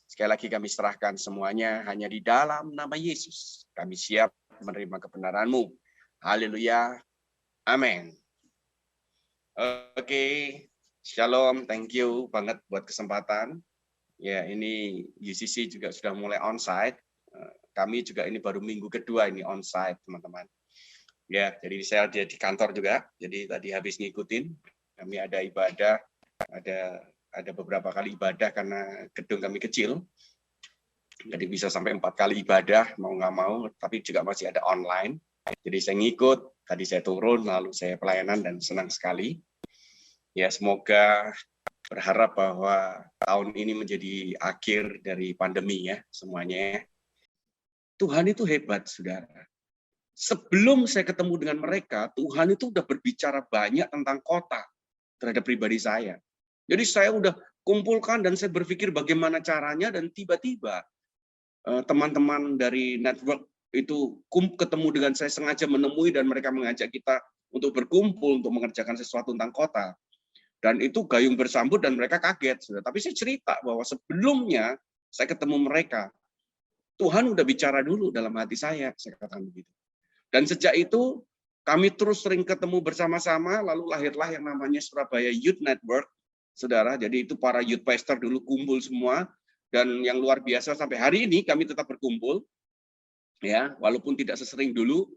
Sekali lagi kami serahkan semuanya hanya di dalam nama Yesus. Kami siap menerima kebenaran-Mu. Haleluya. Amin. Oke. Shalom. Thank you banget buat kesempatan. Ya, ini UCC juga sudah mulai onsite. Kami juga ini baru minggu kedua ini onsite, teman-teman. Ya, jadi saya ada di kantor juga. Jadi tadi habis ngikutin, kami ada ibadah, ada beberapa kali ibadah karena gedung kami kecil. Jadi bisa sampai 4 kali ibadah, mau nggak mau, tapi juga masih ada online. Jadi saya ngikut, tadi saya turun, lalu saya pelayanan dan senang sekali. Ya, semoga berharap bahwa tahun ini menjadi akhir dari pandemi ya, semuanya. Tuhan itu hebat, saudara. Sebelum saya ketemu dengan mereka, Tuhan itu udah berbicara banyak tentang kota terhadap pribadi saya. Jadi saya udah kumpulkan dan saya berpikir bagaimana caranya, dan tiba-tiba teman-teman dari network itu ketemu dengan saya, sengaja menemui dan mereka mengajak kita untuk berkumpul untuk mengerjakan sesuatu tentang kota. Dan itu gayung bersambut dan mereka kaget. Saudara. Tapi saya cerita bahwa sebelumnya saya ketemu mereka, Tuhan udah bicara dulu dalam hati saya katakan begitu. Dan sejak itu kami terus sering ketemu bersama-sama, lalu lahirlah yang namanya Surabaya Youth Network, saudara. Jadi itu para youth pastor dulu kumpul semua, dan yang luar biasa sampai hari ini kami tetap berkumpul, ya, walaupun tidak sesering dulu,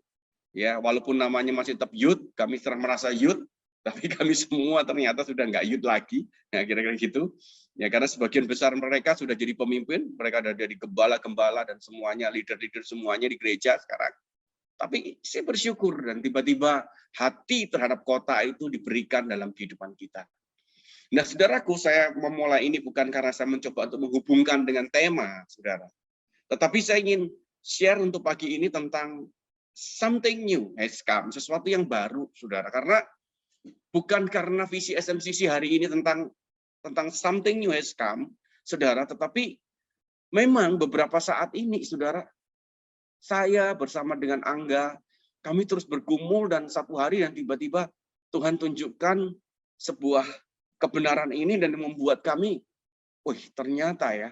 ya, walaupun namanya masih tetap youth, kami sedang merasa youth, tapi kami semua ternyata sudah nggak youth lagi, ya, kira-kira gitu. Ya, karena sebagian besar mereka sudah jadi pemimpin, mereka ada jadi gembala-gembala dan semuanya, leader-leader semuanya di gereja sekarang. Tapi saya bersyukur dan tiba-tiba hati terhadap kota itu diberikan dalam kehidupan kita. Nah, saudaraku, saya memulai ini bukan karena saya mencoba untuk menghubungkan dengan tema, saudara. Tetapi saya ingin share untuk pagi ini tentang something new has come, sesuatu yang baru, saudara. Karena bukan karena visi SMCC hari ini tentang something new has come, saudara, tetapi memang beberapa saat ini, saudara, saya bersama dengan Angga, kami terus bergumul dan satu hari dan tiba-tiba Tuhan tunjukkan sebuah kebenaran ini dan membuat kami, wih, ternyata ya,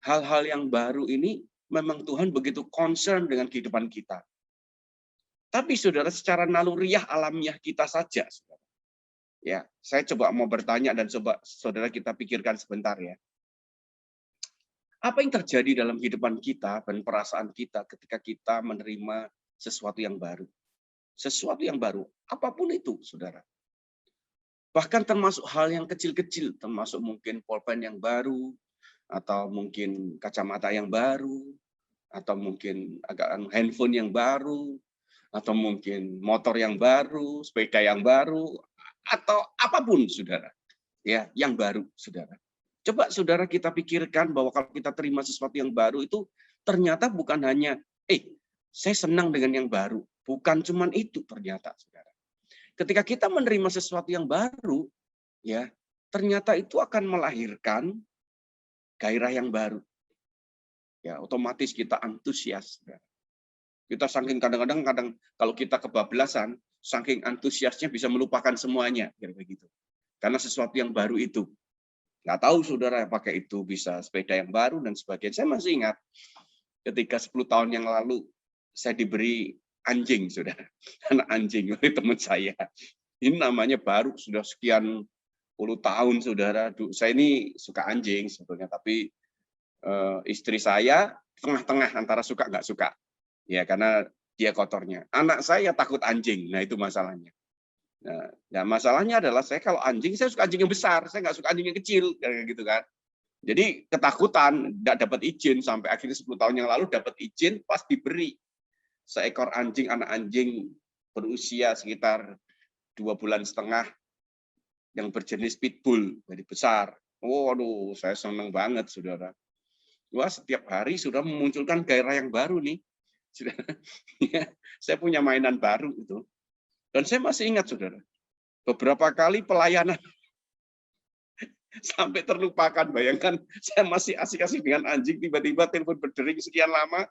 hal-hal yang baru ini memang Tuhan begitu concern dengan kehidupan kita. Tapi saudara, secara naluriah alamiah kita saja, saudara. Ya, saya coba mau bertanya dan coba saudara kita pikirkan sebentar ya. Apa yang terjadi dalam kehidupan kita dan perasaan kita ketika kita menerima sesuatu yang baru? Sesuatu yang baru, apapun itu, saudara. Bahkan termasuk hal yang kecil-kecil, termasuk mungkin pulpen yang baru, atau mungkin kacamata yang baru, atau mungkin handphone yang baru, atau mungkin motor yang baru, sepeda yang baru, atau apapun, saudara, ya, yang baru, saudara. Coba saudara kita pikirkan bahwa kalau kita terima sesuatu yang baru itu ternyata bukan hanya, saya senang dengan yang baru, bukan cuman itu ternyata, saudara. Ketika kita menerima sesuatu yang baru, ya, ternyata itu akan melahirkan gairah yang baru. Ya, otomatis kita antusias, saudara. Kita saking kadang-kadang kalau kita kebablasan, saking antusiasnya bisa melupakan semuanya, kira-kira gitu. Karena sesuatu yang baru itu. Nggak tahu saudara pakai itu bisa sepeda yang baru dan sebagainya. Saya masih ingat ketika 10 tahun yang lalu saya diberi anjing, saudara. Anak anjing oleh teman saya. Ini namanya baru, sudah sekian puluh tahun, saudara. Saya ini suka anjing sebetulnya, tapi istri saya tengah-tengah antara suka nggak suka. Ya, karena dia kotornya. Anak saya takut anjing, nah itu masalahnya. Nah, masalahnya adalah saya kalau anjing, saya suka anjing yang besar, saya nggak suka anjing yang kecil, kayak gitu kan. Jadi ketakutan, nggak dapat izin, sampai akhirnya 10 tahun yang lalu dapat izin, pas diberi seekor anjing, anak anjing berusia sekitar 2,5 bulan yang berjenis pitbull, jadi besar. Waduh, saya senang banget, saudara. Wah, setiap hari sudah memunculkan gairah yang baru nih. Saudara. Saya punya mainan baru itu. Dan saya masih ingat, saudara, beberapa kali pelayanan sampai terlupakan. Bayangkan, saya masih asik-asik dengan anjing, tiba-tiba telepon berdering sekian lama,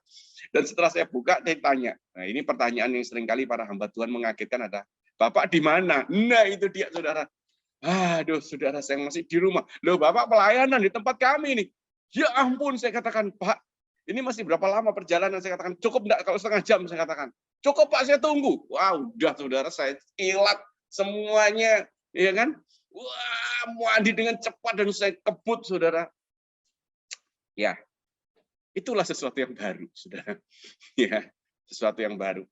dan setelah saya buka, saya tanya. Nah, ini pertanyaan yang seringkali para hamba Tuhan mengagetkan ada, Bapak di mana? Nah, itu dia, saudara. Aduh, saudara, saya masih di rumah. Loh, Bapak pelayanan di tempat kami nih. Ya ampun, saya katakan, Pak, ini masih berapa lama perjalanan? Saya katakan, cukup enggak kalau setengah jam? Saya katakan, cukup Pak, saya tunggu. Wah, udah, saudara, saya kilat semuanya, ya kan? Wah, mandi dengan cepat dan saya kebut, saudara. Ya, itulah sesuatu yang baru, saudara. Ya, sesuatu yang baru.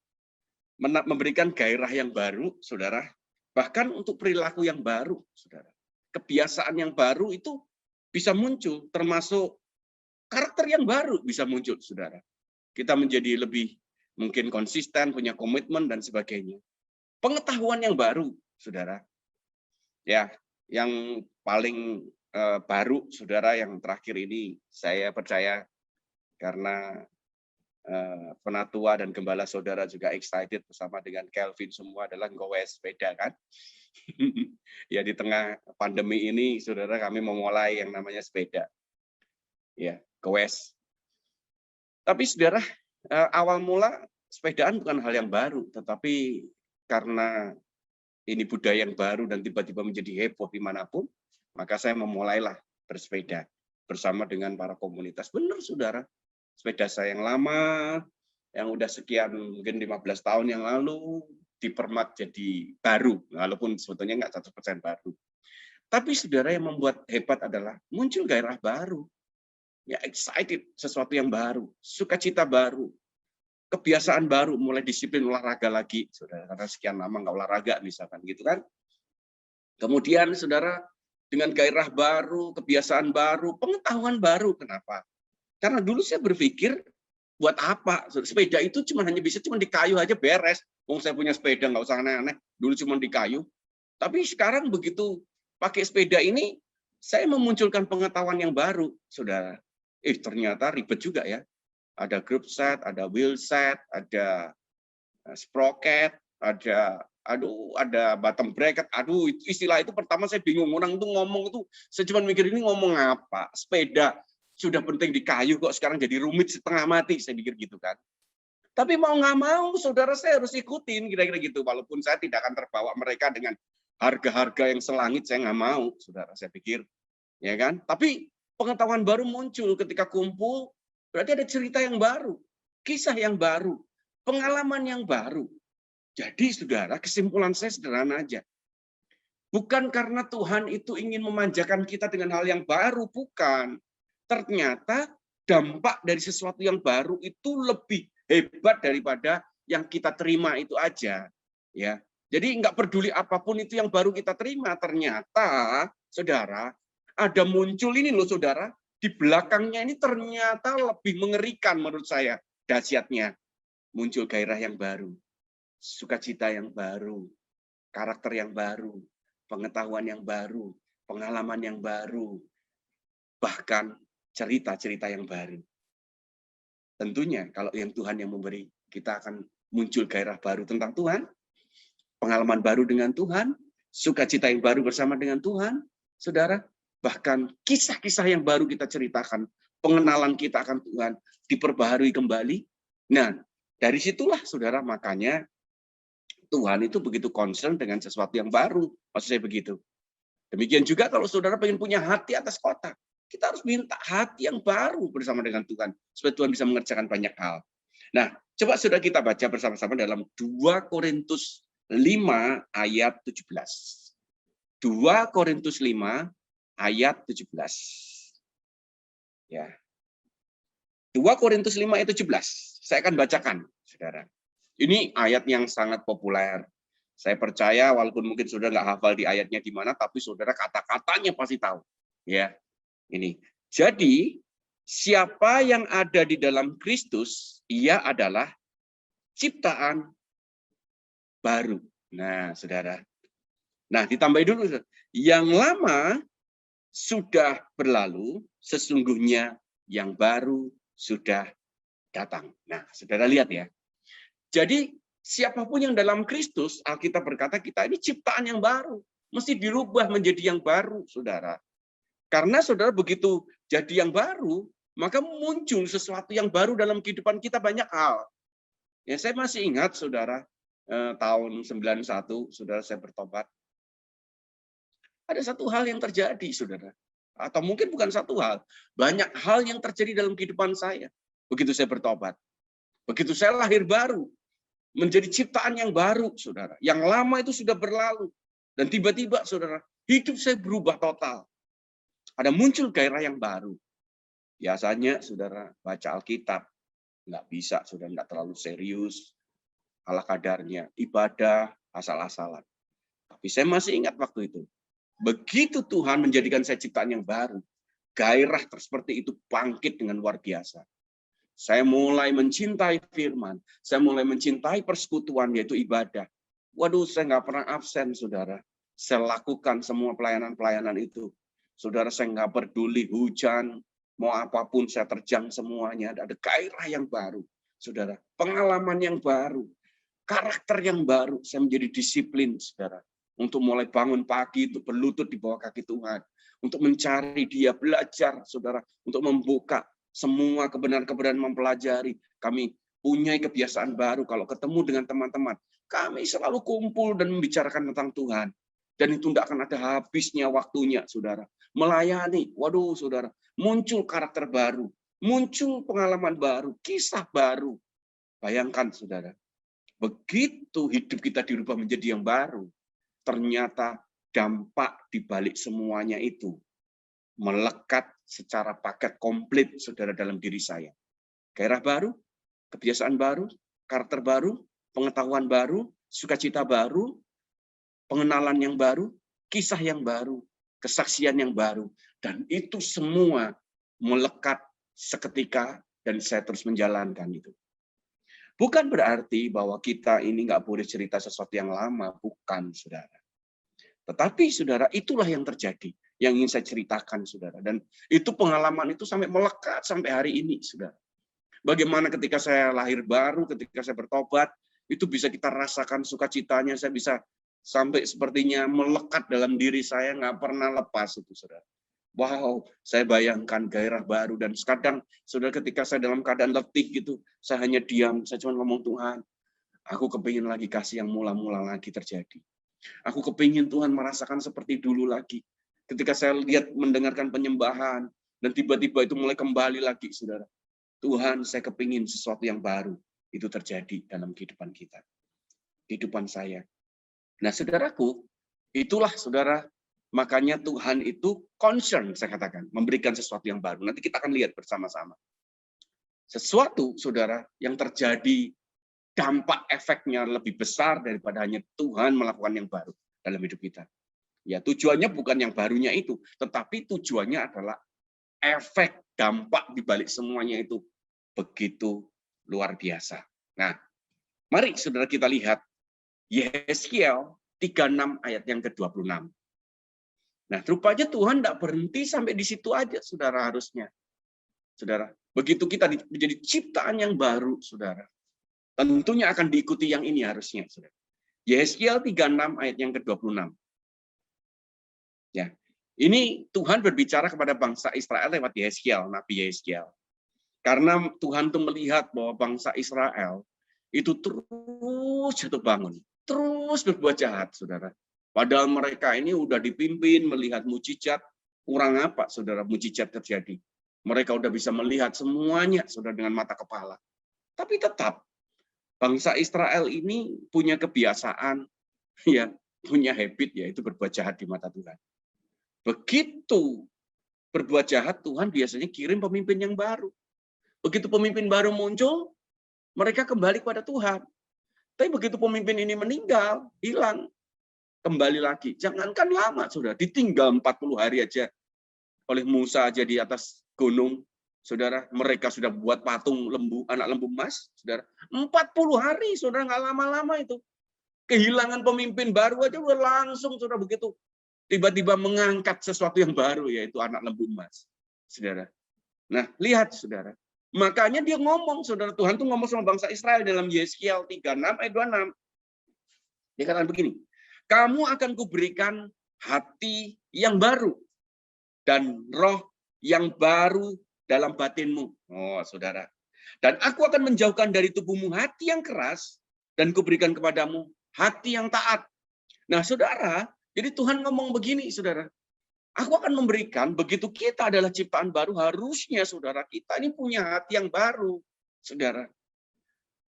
Memberikan gairah yang baru, saudara. Bahkan untuk perilaku yang baru, saudara. Kebiasaan yang baru itu bisa muncul, termasuk karakter yang baru bisa muncul, saudara. Kita menjadi lebih mungkin konsisten, punya komitmen, dan sebagainya. Pengetahuan yang baru, saudara. Ya, yang paling baru, saudara, yang terakhir ini, saya percaya karena penatua dan gembala saudara juga excited bersama dengan Kelvin semua adalah gowes sepeda kan. Ya, di tengah pandemi ini saudara kami memulai yang namanya sepeda. Ya, gowes. Tapi saudara, awal mula sepedaan bukan hal yang baru, tetapi karena ini budaya yang baru dan tiba-tiba menjadi heboh dimanapun, maka saya memulailah bersepeda bersama dengan para komunitas. Benar saudara, sepeda saya yang lama, yang udah sekian mungkin 15 tahun yang lalu, dipermak jadi baru, walaupun sebetulnya nggak 100% baru. Tapi saudara, yang membuat hebat adalah muncul gairah baru, ya excited, sesuatu yang baru, sukacita baru, kebiasaan baru, mulai disiplin olahraga lagi, saudara, karena sekian lama nggak olahraga misalkan gitu kan. Kemudian saudara, dengan gairah baru, kebiasaan baru, pengetahuan baru. Kenapa? Karena dulu saya berpikir, buat apa? Sepeda itu hanya bisa di kayu aja beres. Wong saya punya sepeda, nggak usah aneh-aneh. Dulu cuma di kayu. Tapi sekarang begitu pakai sepeda ini, saya memunculkan pengetahuan yang baru, saudara. Ternyata ribet juga ya. Ada group set, ada wheel set, ada sprocket, ada bottom bracket. Aduh, istilah itu pertama saya bingung. Orang itu ngomong itu, saya cuma mikir ini ngomong apa? Sepeda sudah penting di kayu kok sekarang jadi rumit setengah mati, saya pikir gitu kan. Tapi mau nggak mau, saudara, saya harus ikutin kira-kira gitu. Walaupun saya tidak akan terbawa mereka dengan harga-harga yang selangit, saya nggak mau, saudara. Saya pikir, ya kan. Tapi pengetahuan baru muncul ketika kumpul, berarti ada cerita yang baru, kisah yang baru, pengalaman yang baru. Jadi, saudara, kesimpulan saya sederhana aja. Bukan karena Tuhan itu ingin memanjakan kita dengan hal yang baru, bukan. Ternyata dampak dari sesuatu yang baru itu lebih hebat daripada yang kita terima itu aja, ya. Jadi nggak peduli apapun itu yang baru kita terima, ternyata saudara ada muncul ini loh saudara, di belakangnya ini ternyata lebih mengerikan menurut saya dahsyatnya. Muncul gairah yang baru, sukacita yang baru, karakter yang baru, pengetahuan yang baru, pengalaman yang baru, bahkan cerita-cerita yang baru. Tentunya kalau yang Tuhan yang memberi, kita akan muncul gairah baru tentang Tuhan, pengalaman baru dengan Tuhan, sukacita yang baru bersama dengan Tuhan, saudara, bahkan kisah-kisah yang baru kita ceritakan, pengenalan kita akan Tuhan diperbaharui kembali. Nah, dari situlah saudara, makanya Tuhan itu begitu concern dengan sesuatu yang baru, maksud saya begitu. Demikian juga kalau saudara pengen punya hati atas kota, kita harus minta hati yang baru bersama dengan Tuhan, supaya Tuhan bisa mengerjakan banyak hal. Nah, coba sudah kita baca bersama-sama dalam 2 Korintus 5 ayat 17. 2 Korintus 5 ayat 17. Ya. 2 Korintus 5 ayat 17. Saya akan bacakan, saudara. Ini ayat yang sangat populer. Saya percaya walaupun mungkin saudara nggak hafal di ayatnya di mana, tapi saudara kata-katanya pasti tahu. Ya. Ini. Jadi, siapa yang ada di dalam Kristus, ia adalah ciptaan baru. Nah, saudara, Nah, ditambahin dulu. Yang lama sudah berlalu, sesungguhnya yang baru sudah datang. Nah, saudara lihat ya. Jadi siapapun yang dalam Kristus, Alkitab berkata kita ini ciptaan yang baru. Mesti dirubah menjadi yang baru, saudara. Karena saudara begitu jadi yang baru, maka muncul sesuatu yang baru dalam kehidupan kita, banyak hal. Ya, saya masih ingat, saudara, tahun 91, saudara, saya bertobat. Ada satu hal yang terjadi, saudara. Atau mungkin bukan satu hal, banyak hal yang terjadi dalam kehidupan saya. Begitu saya bertobat. Begitu saya lahir baru, menjadi ciptaan yang baru, saudara. Yang lama itu sudah berlalu. Dan tiba-tiba, saudara, hidup saya berubah total. Ada muncul gairah yang baru. Biasanya, saudara, baca Alkitab. Nggak bisa, saudara, nggak terlalu serius. Ala kadarnya, ibadah, asal-asalan. Tapi saya masih ingat waktu itu. Begitu Tuhan menjadikan saya ciptaan yang baru, gairah seperti itu bangkit dengan luar biasa. Saya mulai mencintai firman, saya mulai mencintai persekutuan, yaitu ibadah. Waduh, saya nggak pernah absen, saudara. Saya lakukan semua pelayanan-pelayanan itu. Saudara, saya nggak peduli hujan, mau apapun saya terjang semuanya. Ada gairah yang baru, saudara. Pengalaman yang baru, karakter yang baru. Saya menjadi disiplin, saudara. Untuk mulai bangun pagi, untuk berlutut di bawah kaki Tuhan. Untuk mencari Dia, belajar, saudara. Untuk membuka semua kebenaran-kebenaran, mempelajari. Kami punya kebiasaan baru kalau ketemu dengan teman-teman. Kami selalu kumpul dan membicarakan tentang Tuhan. Dan itu tidak akan ada habisnya waktunya, saudara. Melayani, waduh, saudara. Muncul karakter baru. Muncul pengalaman baru, kisah baru. Bayangkan, saudara. Begitu hidup kita dirubah menjadi yang baru, ternyata dampak di balik semuanya itu melekat secara paket komplit, saudara, dalam diri saya. Gairah baru, kebiasaan baru, karakter baru, pengetahuan baru, sukacita baru, pengenalan yang baru, kisah yang baru, kesaksian yang baru. Dan itu semua melekat seketika dan saya terus menjalankan itu. Bukan berarti bahwa kita ini nggak boleh cerita sesuatu yang lama, bukan, saudara. Tetapi, saudara, itulah yang terjadi, yang ingin saya ceritakan, saudara. Dan itu pengalaman itu sampai melekat sampai hari ini, saudara. Bagaimana ketika saya lahir baru, ketika saya bertobat, itu bisa kita rasakan sukacitanya, saya bisa sampai sepertinya melekat dalam diri saya, nggak pernah lepas itu, saudara. Wow, saya bayangkan gairah baru, dan kadang, saudara, ketika saya dalam keadaan letih gitu, saya hanya diam, saya cuma ngomong, Tuhan, aku kepingin lagi kasih yang mula-mula lagi terjadi. Aku kepingin Tuhan merasakan seperti dulu lagi. Ketika saya lihat, mendengarkan penyembahan, dan tiba-tiba itu mulai kembali lagi, saudara. Tuhan, saya kepingin sesuatu yang baru itu terjadi dalam kehidupan kita. Kehidupan saya. Nah, saudaraku, itulah, saudara, makanya Tuhan itu concern, saya katakan, memberikan sesuatu yang baru. Nanti kita akan lihat bersama-sama. Sesuatu, saudara, yang terjadi, dampak efeknya lebih besar daripada hanya Tuhan melakukan yang baru dalam hidup kita. Ya, tujuannya bukan yang barunya itu, tetapi tujuannya adalah efek, dampak di balik semuanya itu begitu luar biasa. Nah, mari, saudara, kita lihat Yesaya 36 ayat yang ke-26. Nah, rupanya Tuhan tidak berhenti sampai di situ aja, saudara, harusnya. Saudara, begitu kita menjadi ciptaan yang baru, saudara, tentunya akan diikuti yang ini harusnya, saudara. Yesaya 36 ayat yang ke-26. Ya, ini Tuhan berbicara kepada bangsa Israel lewat Yesaya, Nabi Yesaya. Karena Tuhan tuh melihat bahwa bangsa Israel itu terus jatuh bangun, terus berbuat jahat, saudara. Padahal mereka ini udah dipimpin melihat mujizat, kurang apa, saudara, mujizat terjadi. Mereka udah bisa melihat semuanya, saudara, dengan mata kepala. Tapi tetap, bangsa Israel ini punya kebiasaan, ya, punya habit, yaitu berbuat jahat di mata Tuhan. Begitu berbuat jahat, Tuhan biasanya kirim pemimpin yang baru. Begitu pemimpin baru muncul, mereka kembali kepada Tuhan. Tapi begitu pemimpin ini meninggal, hilang, kembali lagi. Jangankan lama, saudara, ditinggal 40 hari aja oleh Musa aja di atas gunung. Saudara, mereka sudah buat patung lembu, anak lembu emas, saudara. 40 hari, saudara, nggak lama-lama itu. Kehilangan pemimpin baru aja udah langsung saudara begitu tiba-tiba mengangkat sesuatu yang baru, yaitu anak lembu emas. Saudara. Nah, lihat saudara. Makanya dia ngomong, saudara, Tuhan tuh ngomong sama bangsa Israel dalam Yeskiel 36 ayat 26. Dia katakan begini, kamu akan kuberikan hati yang baru dan roh yang baru dalam batinmu. Oh, saudara. Dan aku akan menjauhkan dari tubuhmu hati yang keras dan kuberikan kepadamu hati yang taat. Nah, saudara, jadi Tuhan ngomong begini, saudara. Aku akan memberikan, begitu kita adalah ciptaan baru, harusnya, saudara, kita ini punya hati yang baru, saudara.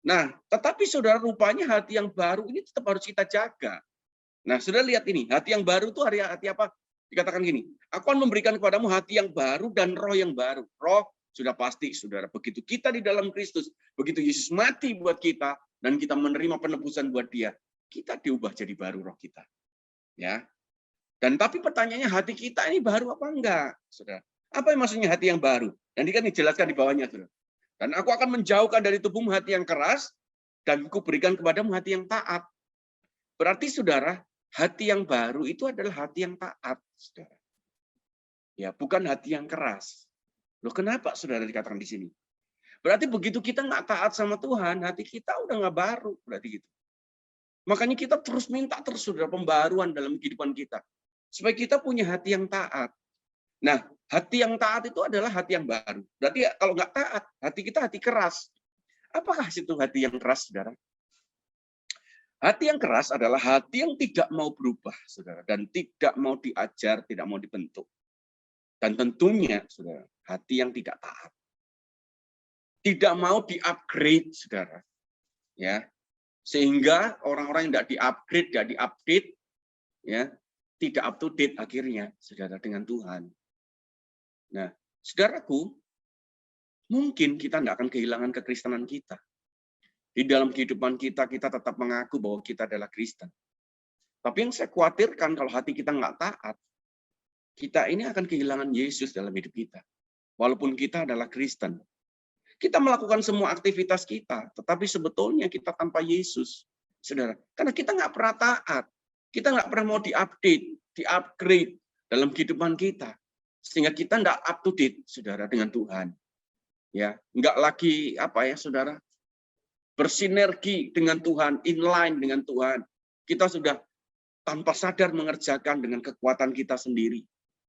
Nah, tetapi, saudara, rupanya hati yang baru ini tetap harus kita jaga. Nah, saudara lihat ini, hati yang baru itu hati apa? Dikatakan gini, aku akan memberikan kepadamu hati yang baru dan roh yang baru. Roh sudah pasti, saudara. Begitu kita di dalam Kristus, begitu Yesus mati buat kita, dan kita menerima penebusan buat dia, kita diubah jadi baru roh kita. Ya. Dan tapi pertanyaannya hati kita ini baru apa enggak, saudara? Apa yang maksudnya hati yang baru? Dan ini kan dijelaskan di bawahnya, saudara. Dan aku akan menjauhkan dari tubuhmu hati yang keras, dan kuberikan kepadamu hati yang taat. Berarti, saudara, hati yang baru itu adalah hati yang taat, saudara. Ya, bukan hati yang keras. Loh, kenapa, saudara, dikatakan di sini? Berarti begitu kita nggak taat sama Tuhan, hati kita udah nggak baru, berarti gitu. Makanya kita terus minta terus, saudara, pembaruan dalam kehidupan kita. Supaya kita punya hati yang taat. Nah, hati yang taat itu adalah hati yang baru. Berarti kalau nggak taat, hati kita hati keras. Apakah itu hati yang keras, saudara? Hati yang keras adalah hati yang tidak mau berubah, saudara. Dan tidak mau diajar, tidak mau dibentuk. Dan tentunya, saudara, hati yang tidak taat. Tidak mau di-upgrade, saudara. Ya. Sehingga orang-orang yang tidak di-upgrade, tidak di-update, ya, tidak up to date akhirnya, saudara, dengan Tuhan. Nah, saudaraku, mungkin kita tidak akan kehilangan kekristenan kita. Di dalam kehidupan kita, kita tetap mengaku bahwa kita adalah Kristen. Tapi yang saya khawatirkan kalau hati kita nggak taat, kita ini akan kehilangan Yesus dalam hidup kita. Walaupun kita adalah Kristen. Kita melakukan semua aktivitas kita, tetapi sebetulnya kita tanpa Yesus, saudara. Karena kita nggak pernah taat, kita nggak pernah mau diupdate, di-upgrade dalam kehidupan kita, sehingga kita nggak up to date, saudara, dengan Tuhan. Ya, nggak lagi apa ya, saudara, bersinergi dengan Tuhan, inline dengan Tuhan. Kita sudah tanpa sadar mengerjakan dengan kekuatan kita sendiri.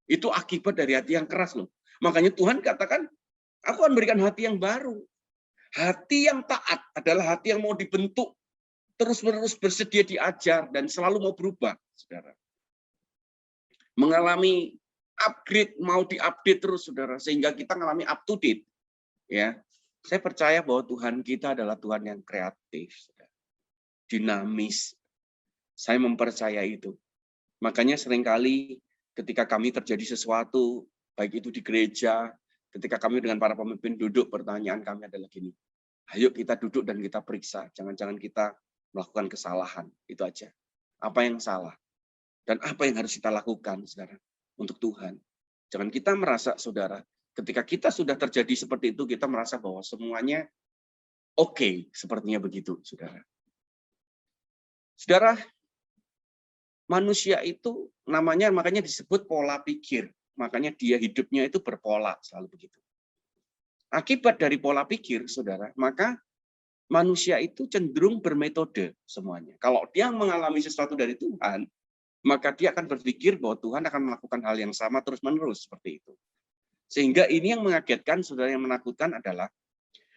Itu akibat dari hati yang keras loh. Makanya Tuhan katakan, aku akan berikan hati yang baru. Hati yang taat adalah hati yang mau dibentuk, terus-menerus bersedia diajar, dan selalu mau berubah, saudara. Mengalami upgrade, mau diupdate terus, saudara, sehingga kita mengalami up to date. Ya, saya percaya bahwa Tuhan kita adalah Tuhan yang kreatif, saudara. Dinamis. Saya mempercaya itu. Makanya seringkali ketika kami terjadi sesuatu, baik itu di gereja, ketika kami dengan para pemimpin duduk, pertanyaan kami adalah gini, ayo kita duduk dan kita periksa, jangan-jangan kita melakukan kesalahan, itu aja. Apa yang salah? Dan apa yang harus kita lakukan, saudara, untuk Tuhan. Jangan kita merasa, saudara, ketika kita sudah terjadi seperti itu, kita merasa bahwa semuanya oke, sepertinya begitu, saudara. Saudara, manusia itu namanya, makanya disebut pola pikir. Makanya dia hidupnya itu berpola, selalu begitu. Akibat dari pola pikir, saudara, maka manusia itu cenderung bermetode semuanya. Kalau dia mengalami sesuatu dari Tuhan, maka dia akan berpikir bahwa Tuhan akan melakukan hal yang sama terus-menerus seperti itu. Sehingga ini yang mengagetkan, saudara, yang menakutkan adalah,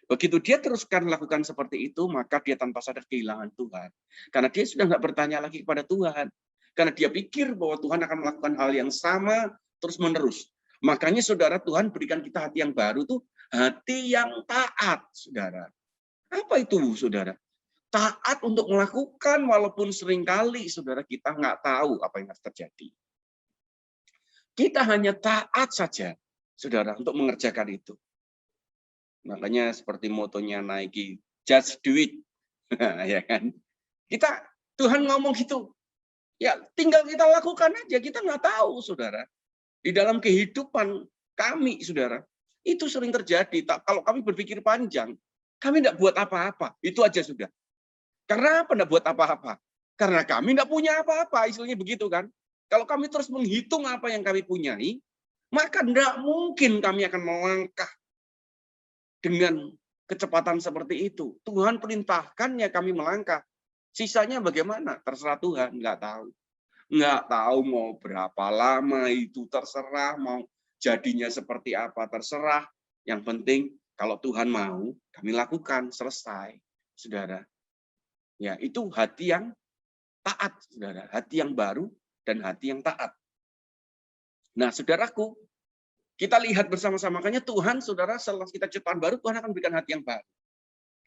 begitu dia teruskan melakukan seperti itu, maka dia tanpa sadar kehilangan Tuhan. Karena dia sudah nggak bertanya lagi kepada Tuhan. Karena dia pikir bahwa Tuhan akan melakukan hal yang sama terus-menerus. Makanya, saudara, Tuhan berikan kita hati yang baru tuh, hati yang taat, saudara. Apa itu, saudara? Taat untuk melakukan walaupun seringkali, saudara, kita nggak tahu apa yang harus terjadi. Kita hanya taat saja, saudara, untuk mengerjakan itu. Makanya seperti motonya Nike, just do it. Ya kan? Tuhan ngomong gitu. Ya, tinggal kita lakukan aja, kita nggak tahu, saudara. Di dalam kehidupan kami, saudara, itu sering terjadi. Kalau kami berpikir panjang, kami tidak buat apa-apa. Itu aja sudah. Karena apa tidak buat apa-apa? Karena kami tidak punya apa-apa, istilahnya begitu kan. Kalau kami terus menghitung apa yang kami punyai, maka tidak mungkin kami akan melangkah dengan kecepatan seperti itu. Tuhan perintahkan ya kami melangkah. Sisanya bagaimana? Terserah Tuhan, nggak tahu. Nggak tahu mau berapa lama itu, terserah. Mau jadinya seperti apa, terserah. Yang penting kalau Tuhan mau, kami lakukan, selesai. Saudara. Ya, itu hati yang taat, saudara. Hati yang baru dan hati yang taat. Nah, saudaraku, kita lihat bersama-sama. Makanya Tuhan, saudara, setelah kita ciptaan baru, Tuhan akan berikan hati yang baru.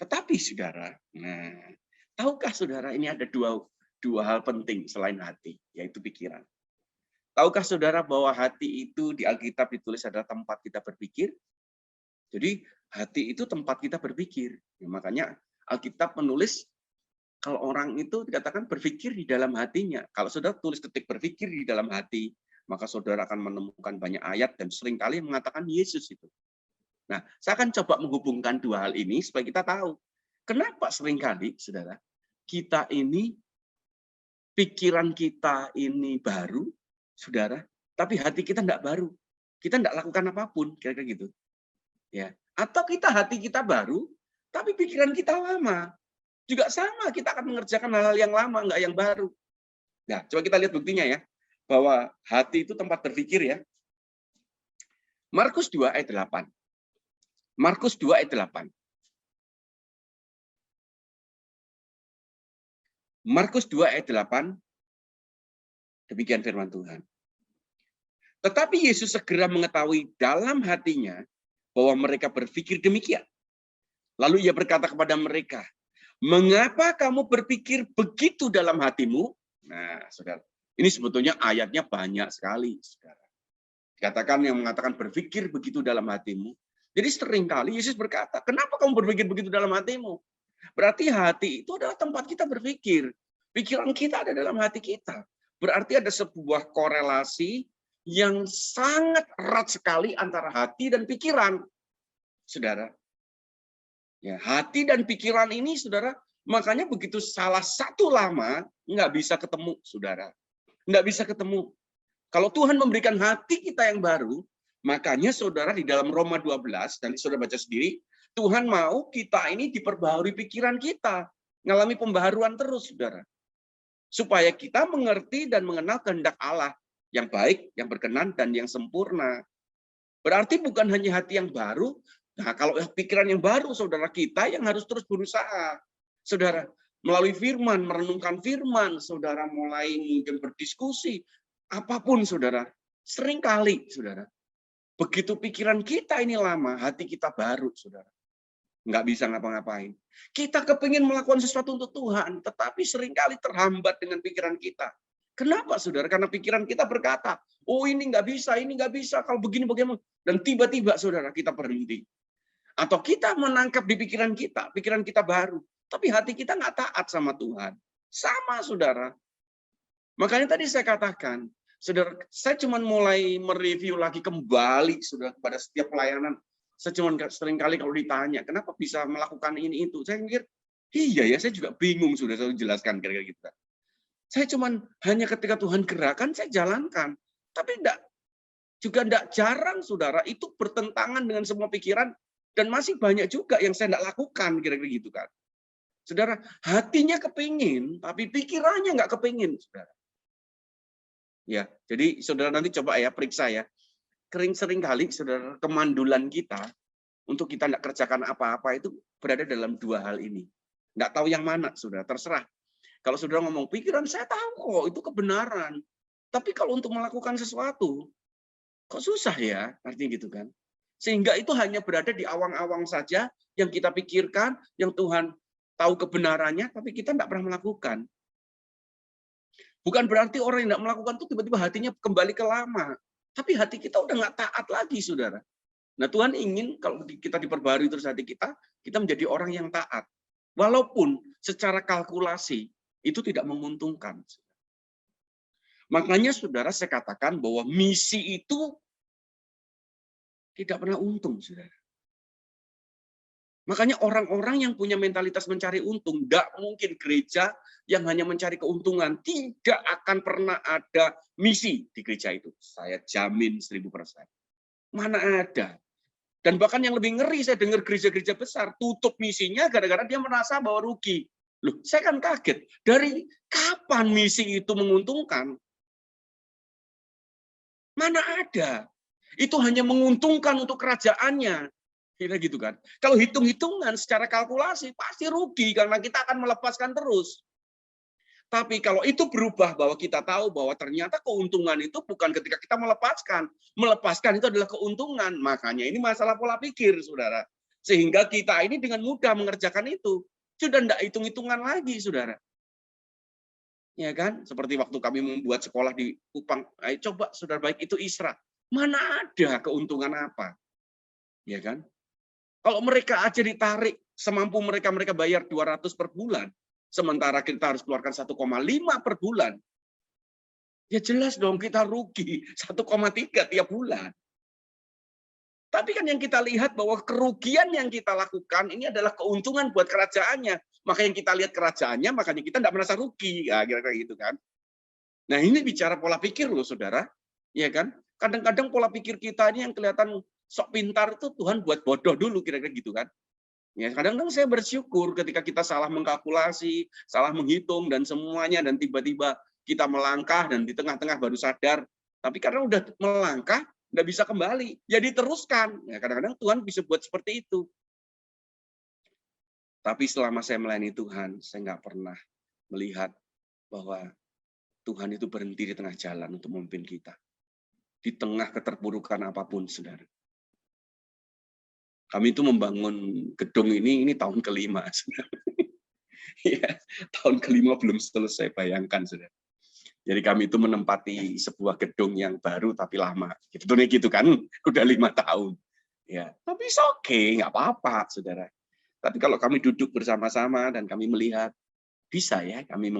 Tetapi, saudara, nah, tahukah saudara ini ada dua hal penting selain hati, yaitu pikiran. Tahukah saudara bahwa hati itu di Alkitab ditulis adalah tempat kita berpikir? Jadi, hati itu tempat kita berpikir. Ya, makanya Alkitab menulis kalau orang itu dikatakan berpikir di dalam hatinya. Kalau saudara tulis ketik berpikir di dalam hati, maka saudara akan menemukan banyak ayat dan seringkali mengatakan Yesus itu. Nah, saya akan coba menghubungkan dua hal ini supaya kita tahu. Kenapa seringkali, saudara, kita ini, pikiran kita ini baru, saudara, tapi hati kita tidak baru. Kita tidak lakukan apapun, kira-kira gitu. Ya. Atau hati kita baru, tapi pikiran kita lama. Juga sama, kita akan mengerjakan hal-hal yang lama, enggak yang baru. Nah, coba kita lihat buktinya ya, bahwa hati itu tempat berpikir ya. Markus 2 ayat 8. Markus 2 ayat 8. Markus 2 ayat 8. Demikian firman Tuhan. Tetapi Yesus segera mengetahui dalam hatinya bahwa mereka berpikir demikian. Lalu ia berkata kepada mereka, mengapa kamu berpikir begitu dalam hatimu? Nah, saudara, ini sebetulnya ayatnya banyak sekali, saudara. Dikatakan yang mengatakan berpikir begitu dalam hatimu. Jadi seringkali Yesus berkata, kenapa kamu berpikir begitu dalam hatimu? Berarti hati itu adalah tempat kita berpikir. Pikiran kita ada dalam hati kita. Berarti ada sebuah korelasi yang sangat erat sekali antara hati dan pikiran. Saudara. Ya, hati dan pikiran ini, saudara, makanya begitu salah satu lama, nggak bisa ketemu, saudara. Nggak bisa ketemu. Kalau Tuhan memberikan hati kita yang baru, makanya saudara di dalam Roma 12, nanti saudara baca sendiri, Tuhan mau kita ini diperbaharui pikiran kita. Ngalami pembaharuan terus, saudara. Supaya kita mengerti dan mengenal kehendak Allah yang baik, yang berkenan, dan yang sempurna. Berarti bukan hanya hati yang baru, nah, kalau pikiran yang baru, saudara, kita yang harus terus berusaha. Saudara, melalui firman, merenungkan firman, saudara mulai mungkin berdiskusi, apapun, saudara. Seringkali, saudara, begitu pikiran kita ini lama, hati kita baru, saudara. Nggak bisa ngapa-ngapain. Kita kepingin melakukan sesuatu untuk Tuhan, tetapi seringkali terhambat dengan pikiran kita. Kenapa, saudara? Karena pikiran kita berkata, oh ini nggak bisa, kalau begini bagaimana? Dan tiba-tiba, saudara, kita berhenti. Atau kita menangkap di pikiran kita baru. Tapi hati kita nggak taat sama Tuhan. Sama, saudara. Makanya tadi saya katakan, saudara, saya cuma mulai mereview lagi kembali, saudara, pada setiap pelayanan. Saya cuma seringkali kalau ditanya, kenapa bisa melakukan ini itu? Saya mikir, iya ya, saya juga bingung, sudah saya jelaskan kira-kira gitu. Saya cuma hanya ketika Tuhan gerakan, saya jalankan. Tapi juga tidak jarang, saudara, itu bertentangan dengan semua pikiran. Dan masih banyak juga yang saya tidak lakukan, kira-kira gitu kan. Saudara, hatinya kepingin, tapi pikirannya nggak kepingin, saudara. Ya, jadi saudara nanti coba ya, periksa ya. Sering kali, saudara, kemandulan kita, untuk kita tidak kerjakan apa-apa itu berada dalam dua hal ini. Nggak tahu yang mana, saudara, terserah. Kalau saudara ngomong, pikiran saya tahu kok, itu kebenaran. Tapi kalau untuk melakukan sesuatu, kok susah ya, artinya gitu kan. Sehingga itu hanya berada di awang-awang saja yang kita pikirkan, yang Tuhan tahu kebenarannya, tapi kita tidak pernah melakukan. Bukan berarti orang yang tidak melakukan itu tiba-tiba hatinya kembali ke lama. Tapi hati kita udah nggak taat lagi, saudara. Nah, Tuhan ingin kalau kita diperbarui terus hati kita menjadi orang yang taat. Walaupun secara kalkulasi itu tidak menguntungkan. Makanya, saudara, saya katakan bahwa misi itu tidak pernah untung, saudara. Makanya orang-orang yang punya mentalitas mencari untung, tidak mungkin gereja yang hanya mencari keuntungan. Tidak akan pernah ada misi di gereja itu. Saya jamin 1000%. Mana ada. Dan bahkan yang lebih ngeri, saya dengar gereja-gereja besar tutup misinya gara-gara dia merasa bahwa rugi. Loh, saya kan kaget. Dari kapan misi itu menguntungkan? Mana ada. Itu hanya menguntungkan untuk kerajaannya. Kira gitu kan. Kalau hitung-hitungan secara kalkulasi pasti rugi karena kita akan melepaskan terus. Tapi kalau itu berubah bahwa kita tahu bahwa ternyata keuntungan itu bukan ketika kita melepaskan. Melepaskan itu adalah keuntungan. Makanya ini masalah pola pikir, saudara. Sehingga kita ini dengan mudah mengerjakan itu. Sudah tidak hitung-hitungan lagi, saudara. Ya kan? Seperti waktu kami membuat sekolah di Kupang. Ayo coba, saudara baik, itu Isra. Mana ada keuntungan apa? Ya kan? Kalau mereka aja ditarik, semampu mereka bayar 200 per bulan, sementara kita harus keluarkan 1,5 per bulan. Ya jelas dong kita rugi 1,3 tiap bulan. Tapi kan yang kita lihat bahwa kerugian yang kita lakukan ini adalah keuntungan buat kerajaannya. Maka yang kita lihat kerajaannya, makanya kita tidak merasa rugi. Ya, kira-kira gitu kan. Nah ini bicara pola pikir loh saudara. Ya kan? Kadang-kadang pola pikir kita ini yang kelihatan sok pintar itu Tuhan buat bodoh dulu, kira-kira gitu kan. Ya, kadang-kadang saya bersyukur ketika kita salah mengkalkulasi, salah menghitung dan semuanya, dan tiba-tiba kita melangkah dan di tengah-tengah baru sadar. Tapi karena udah melangkah, nggak bisa kembali. Jadi teruskan. Ya, kadang-kadang Tuhan bisa buat seperti itu. Tapi selama saya melayani Tuhan, saya nggak pernah melihat bahwa Tuhan itu berhenti di tengah jalan untuk memimpin kita. Di tengah keterpurukan apapun, saudara. Kami itu membangun gedung ini tahun ke-5. Ya, tahun ke-5 belum selesai, bayangkan, saudara. Jadi kami itu menempati sebuah gedung yang baru tapi lama. Gitu kan, udah 5 tahun. Ya, tapi oke, nggak apa-apa, saudara. Tapi kalau kami duduk bersama-sama dan kami melihat, bisa ya kami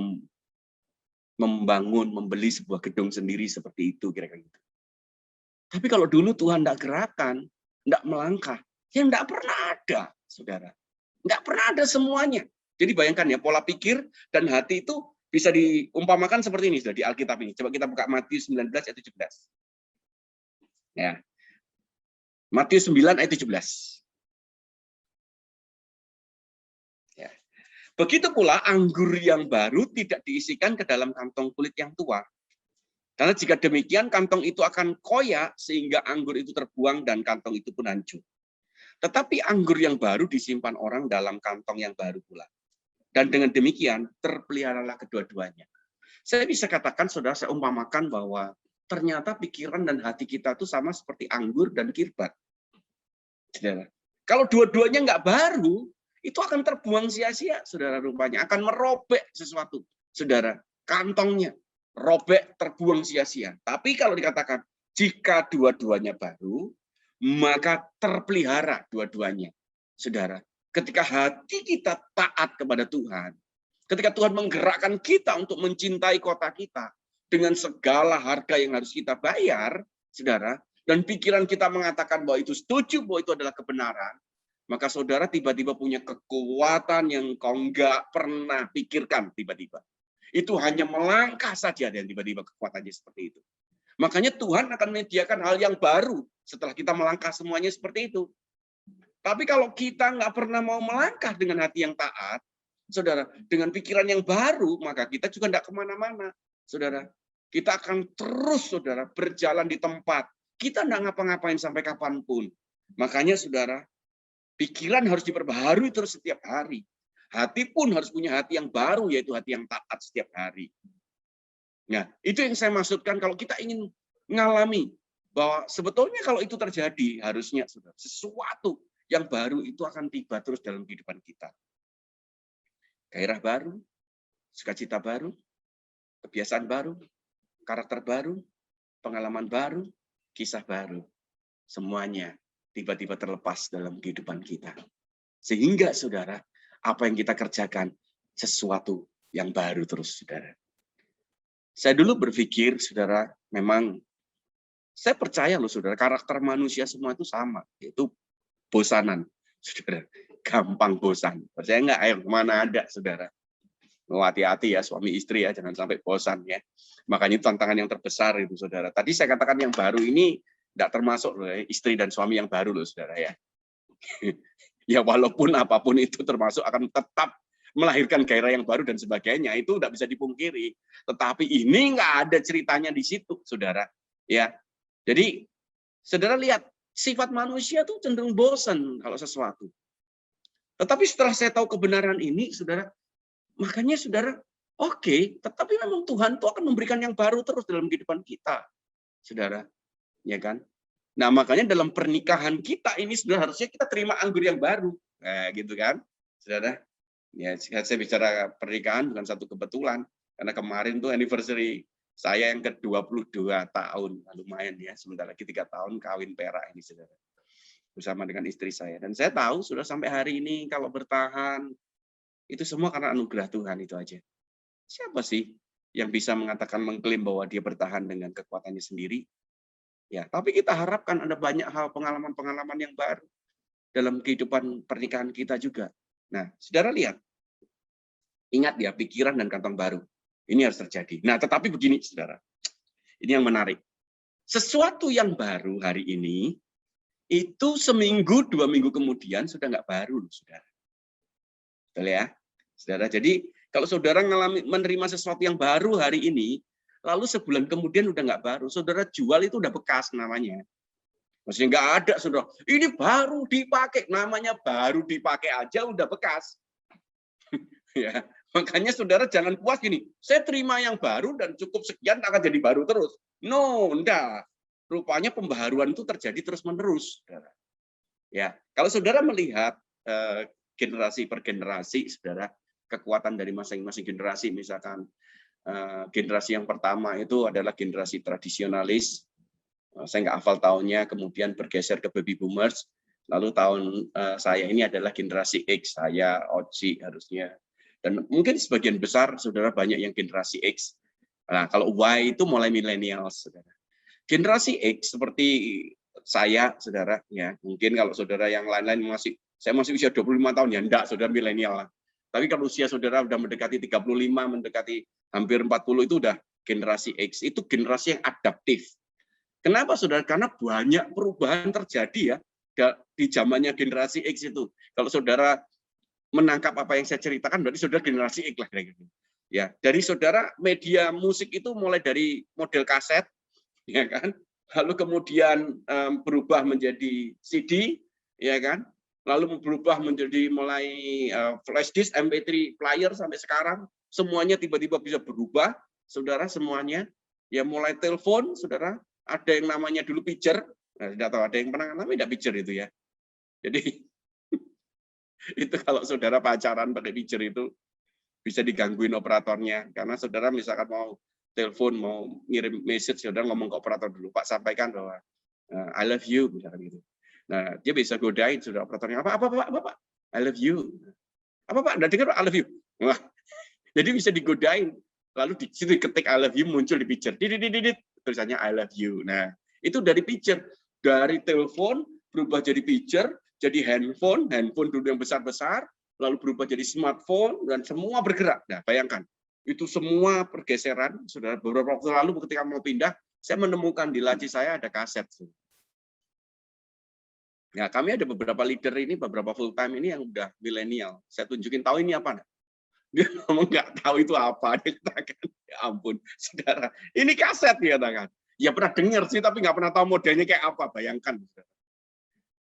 membangun, membeli sebuah gedung sendiri seperti itu, kira-kira gitu. Tapi kalau dulu Tuhan tidak gerakan, tidak melangkah, ya tidak pernah ada, saudara. Tidak pernah ada semuanya. Jadi bayangkan ya, pola pikir dan hati itu bisa diumpamakan seperti ini, sudah di Alkitab ini. Coba kita buka Matius 19 ayat 17. Ya. Matius 9 ayat 17. Ya. Begitu pula anggur yang baru tidak diisikan ke dalam kantong kulit yang tua. Karena jika demikian kantong itu akan koyak sehingga anggur itu terbuang dan kantong itu pun hancur. Tetapi anggur yang baru disimpan orang dalam kantong yang baru pula. Dan dengan demikian terpeliharalah kedua-duanya. Saya bisa katakan, saudara, saya umpamakan bahwa ternyata pikiran dan hati kita itu sama seperti anggur dan kirbat. Saudara, kalau dua-duanya nggak baru, itu akan terbuang sia-sia, saudara, rupanya. Akan merobek sesuatu, saudara. Kantongnya robek, terbuang sia-sia. Tapi kalau dikatakan, jika dua-duanya baru, maka terpelihara dua-duanya. Saudara, ketika hati kita taat kepada Tuhan, ketika Tuhan menggerakkan kita untuk mencintai kota kita, dengan segala harga yang harus kita bayar, saudara, dan pikiran kita mengatakan bahwa itu setuju, bahwa itu adalah kebenaran, maka saudara tiba-tiba punya kekuatan yang kau nggak pernah pikirkan tiba-tiba. Itu hanya melangkah saja dan tiba-tiba kekuatannya seperti itu. Makanya Tuhan akan menyediakan hal yang baru setelah kita melangkah semuanya seperti itu. Tapi kalau kita nggak pernah mau melangkah dengan hati yang taat, saudara, dengan pikiran yang baru, maka kita juga nggak kemana-mana, saudara. Kita akan terus, saudara, berjalan di tempat. Kita nggak ngapa-ngapain sampai kapanpun. Makanya, saudara, pikiran harus diperbaharui terus setiap hari. Hati pun harus punya hati yang baru, yaitu hati yang taat setiap hari. Nah, itu yang saya maksudkan kalau kita ingin mengalami bahwa sebetulnya kalau itu terjadi, harusnya saudara, sesuatu yang baru itu akan tiba terus dalam kehidupan kita. Gairah baru, sukacita baru, kebiasaan baru, karakter baru, pengalaman baru, kisah baru. Semuanya tiba-tiba terlepas dalam kehidupan kita. Sehingga, saudara, apa yang kita kerjakan, sesuatu yang baru terus, saudara. Saya dulu berpikir, saudara, memang saya percaya loh, saudara, karakter manusia semua itu sama, yaitu bosanan, saudara. gampang bosan. Percaya nggak? Ayo, kemana ada, saudara? Oh, hati-hati ya, suami istri ya, jangan sampai bosan ya. Makanya itu tantangan yang terbesar itu, saudara. Tadi saya katakan yang baru ini tidak termasuk loh, istri dan suami yang baru loh, saudara ya. Ya walaupun apapun itu termasuk akan tetap melahirkan gairah yang baru dan sebagainya, itu tidak bisa dipungkiri. Tetapi ini nggak ada ceritanya di situ, saudara. Ya, jadi saudara lihat sifat manusia tuh cenderung bosan kalau sesuatu. Tetapi setelah saya tahu kebenaran ini, saudara, makanya saudara, oke, tetapi memang Tuhan tuh akan memberikan yang baru terus dalam kehidupan kita, saudara, ya kan? Nah makanya dalam pernikahan kita ini sudah harusnya kita terima anggur yang baru, nah, gitu kan, saudara? Ya, saya bicara pernikahan bukan satu kebetulan, karena kemarin tuh anniversary saya yang ke-22 tahun, lumayan ya, sebentar lagi 3 tahun kawin perak ini, saudara, bersama dengan istri saya. Dan saya tahu sudah sampai hari ini kalau bertahan, itu semua karena anugerah Tuhan itu aja. Siapa sih yang bisa mengatakan mengklaim bahwa dia bertahan dengan kekuatannya sendiri? Ya, tapi kita harapkan ada banyak hal pengalaman-pengalaman yang baru dalam kehidupan pernikahan kita juga. Nah, saudara lihat, ingat ya, pikiran dan kantong baru. Ini harus terjadi. Nah, tetapi begini, saudara. Ini yang menarik. Sesuatu yang baru hari ini, itu seminggu, 2 minggu kemudian sudah nggak baru, saudara. Betul ya, saudara. Jadi, kalau saudara menerima sesuatu yang baru hari ini, lalu sebulan kemudian udah nggak baru, saudara jual itu udah bekas namanya. Maksudnya nggak ada, saudara. Ini baru dipakai, namanya baru dipakai aja udah bekas. Ya, makanya saudara jangan puas gini. Saya terima yang baru dan cukup sekian akan jadi baru terus. No, enggak. Rupanya pembaharuan itu terjadi terus menerus, saudara. Ya, kalau saudara melihat generasi per generasi, saudara, kekuatan dari masing-masing generasi, misalkan generasi yang pertama itu adalah generasi tradisionalis. Saya nggak hafal tahunnya, kemudian bergeser ke baby boomers, lalu tahun saya ini adalah generasi X, saya, Oci harusnya, dan mungkin sebagian besar saudara banyak yang generasi X. Nah, kalau Y itu mulai milenial, saudara. Generasi X seperti saya, saudara, ya mungkin kalau saudara yang lain-lain saya masih usia 25 tahun, ya enggak, saudara milenial lah. Tapi kalau usia saudara udah mendekati 35, mendekati hampir 40, itu udah generasi X, itu generasi yang adaptif. Kenapa, saudara? Karena banyak perubahan terjadi ya di zamannya generasi X itu. Kalau saudara menangkap apa yang saya ceritakan, berarti saudara generasi X lah kira-kira. Ya, dari saudara media musik itu mulai dari model kaset, ya kan? Lalu kemudian berubah menjadi CD, ya kan? Lalu berubah menjadi mulai flash disk, MP3 player sampai sekarang, semuanya tiba-tiba bisa berubah, saudara, semuanya. Ya mulai telepon, saudara. Ada yang namanya dulu pager, nah, tidak tahu ada yang pernah ngalami tidak pager itu ya. Jadi itu kalau saudara pacaran pakai pager itu bisa digangguin operatornya, karena saudara misalkan mau telepon, mau ngirim message, saudara ngomong ke operator dulu, Pak sampaikan bahwa I love you, misalkan gitu. Nah dia bisa godain saudara operatornya, apa Pak, I love you. Apa Pak, udah dengar I love you. Wah, jadi bisa digodain. Lalu di situ ketik I love you muncul di pager, tulisannya I love you. Nah, itu dari pager, dari telepon berubah jadi pager, jadi handphone dulu yang besar-besar, lalu berubah jadi smartphone dan semua bergerak. Nah, bayangkan, itu semua pergeseran, saudara. Beberapa waktu lalu ketika mau pindah, saya menemukan di laci saya ada kaset. Nah, kami ada beberapa leader ini, beberapa full time ini yang udah milenial. Saya tunjukin, tahu ini apa? Dia ngomong nggak tahu itu apa, dia katakan, ya ampun, saudara, ini kaset dia katakan. Ya pernah dengar sih, tapi nggak pernah tahu modelnya kayak apa, bayangkan.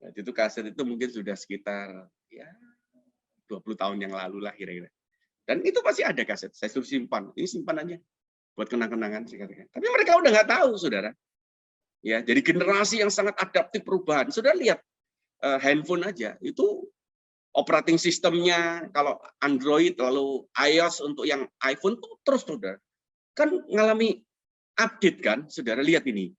Nah, itu kaset itu mungkin sudah sekitar ya 20 tahun yang lalu lah kira-kira. Dan itu pasti ada kaset, saya suruh simpan, ini simpanannya buat kenang-kenangan. Tapi mereka udah nggak tahu, saudara. Ya, jadi generasi yang sangat adaptif perubahan. Saudara lihat handphone aja, itu operating sistemnya, kalau Android, lalu iOS untuk yang iPhone tuh terus, saudara. Kan ngalami update kan, saudara lihat ini.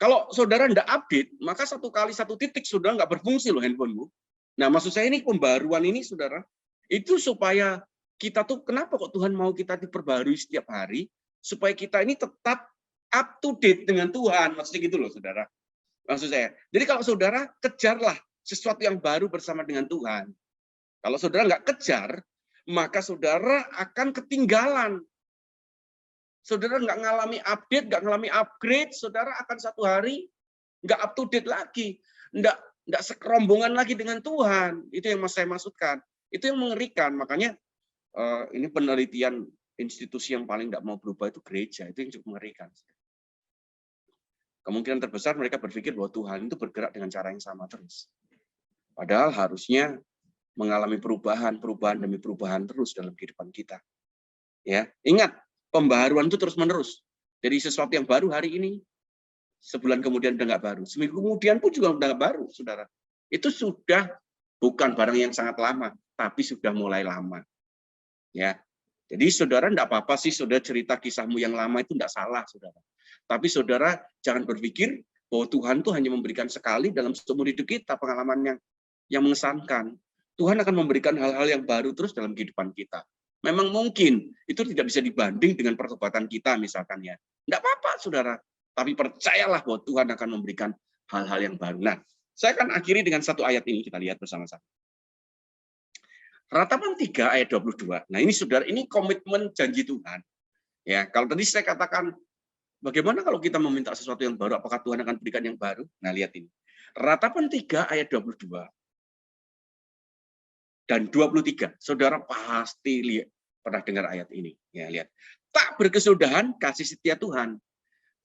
Kalau saudara nggak update, maka satu kali satu titik saudara nggak berfungsi loh handphonemu. Nah maksud saya ini pembaruan ini, saudara, itu supaya kita tuh, kenapa kok Tuhan mau kita diperbarui setiap hari, supaya kita ini tetap up to date dengan Tuhan, maksudnya gitu loh, saudara. Maksud saya. Jadi kalau saudara kejarlah sesuatu yang baru bersama dengan Tuhan. Kalau saudara nggak kejar, maka saudara akan ketinggalan. Saudara nggak ngalami update, nggak ngalami upgrade, saudara akan satu hari nggak up to date lagi, nggak sekerombongan lagi dengan Tuhan. Itu yang saya maksudkan. Itu yang mengerikan. Makanya ini penelitian institusi yang paling nggak mau berubah itu gereja. Itu yang cukup mengerikan. Kemungkinan terbesar mereka berpikir bahwa Tuhan itu bergerak dengan cara yang sama terus. Padahal harusnya mengalami perubahan demi perubahan terus dalam kehidupan kita. Ya, ingat, pembaharuan itu terus-menerus. Jadi sesuatu yang baru hari ini, sebulan kemudian udah nggak baru. Seminggu kemudian pun juga udah nggak baru, saudara. Itu sudah bukan barang yang sangat lama, tapi sudah mulai lama. Ya, jadi saudara enggak apa-apa sih saudara cerita kisahmu yang lama itu enggak salah, saudara. Tapi saudara jangan berpikir bahwa Tuhan itu hanya memberikan sekali dalam seumur hidup kita pengalaman yang mengesankan. Tuhan akan memberikan hal-hal yang baru terus dalam kehidupan kita. Memang mungkin itu tidak bisa dibanding dengan pertobatan kita misalkan ya. Enggak apa-apa, saudara. Tapi percayalah bahwa Tuhan akan memberikan hal-hal yang baru. Nah, saya akan akhiri dengan satu ayat ini, kita lihat bersama-sama. Ratapan 3 ayat 22. Nah, ini saudara, ini komitmen janji Tuhan. Ya, kalau tadi saya katakan bagaimana kalau kita meminta sesuatu yang baru, apakah Tuhan akan berikan yang baru? Nah, lihat ini. Ratapan 3 ayat 22 dan 23. Saudara pasti lihat, pernah dengar ayat ini. Ya, lihat. Tak berkesudahan kasih setia Tuhan.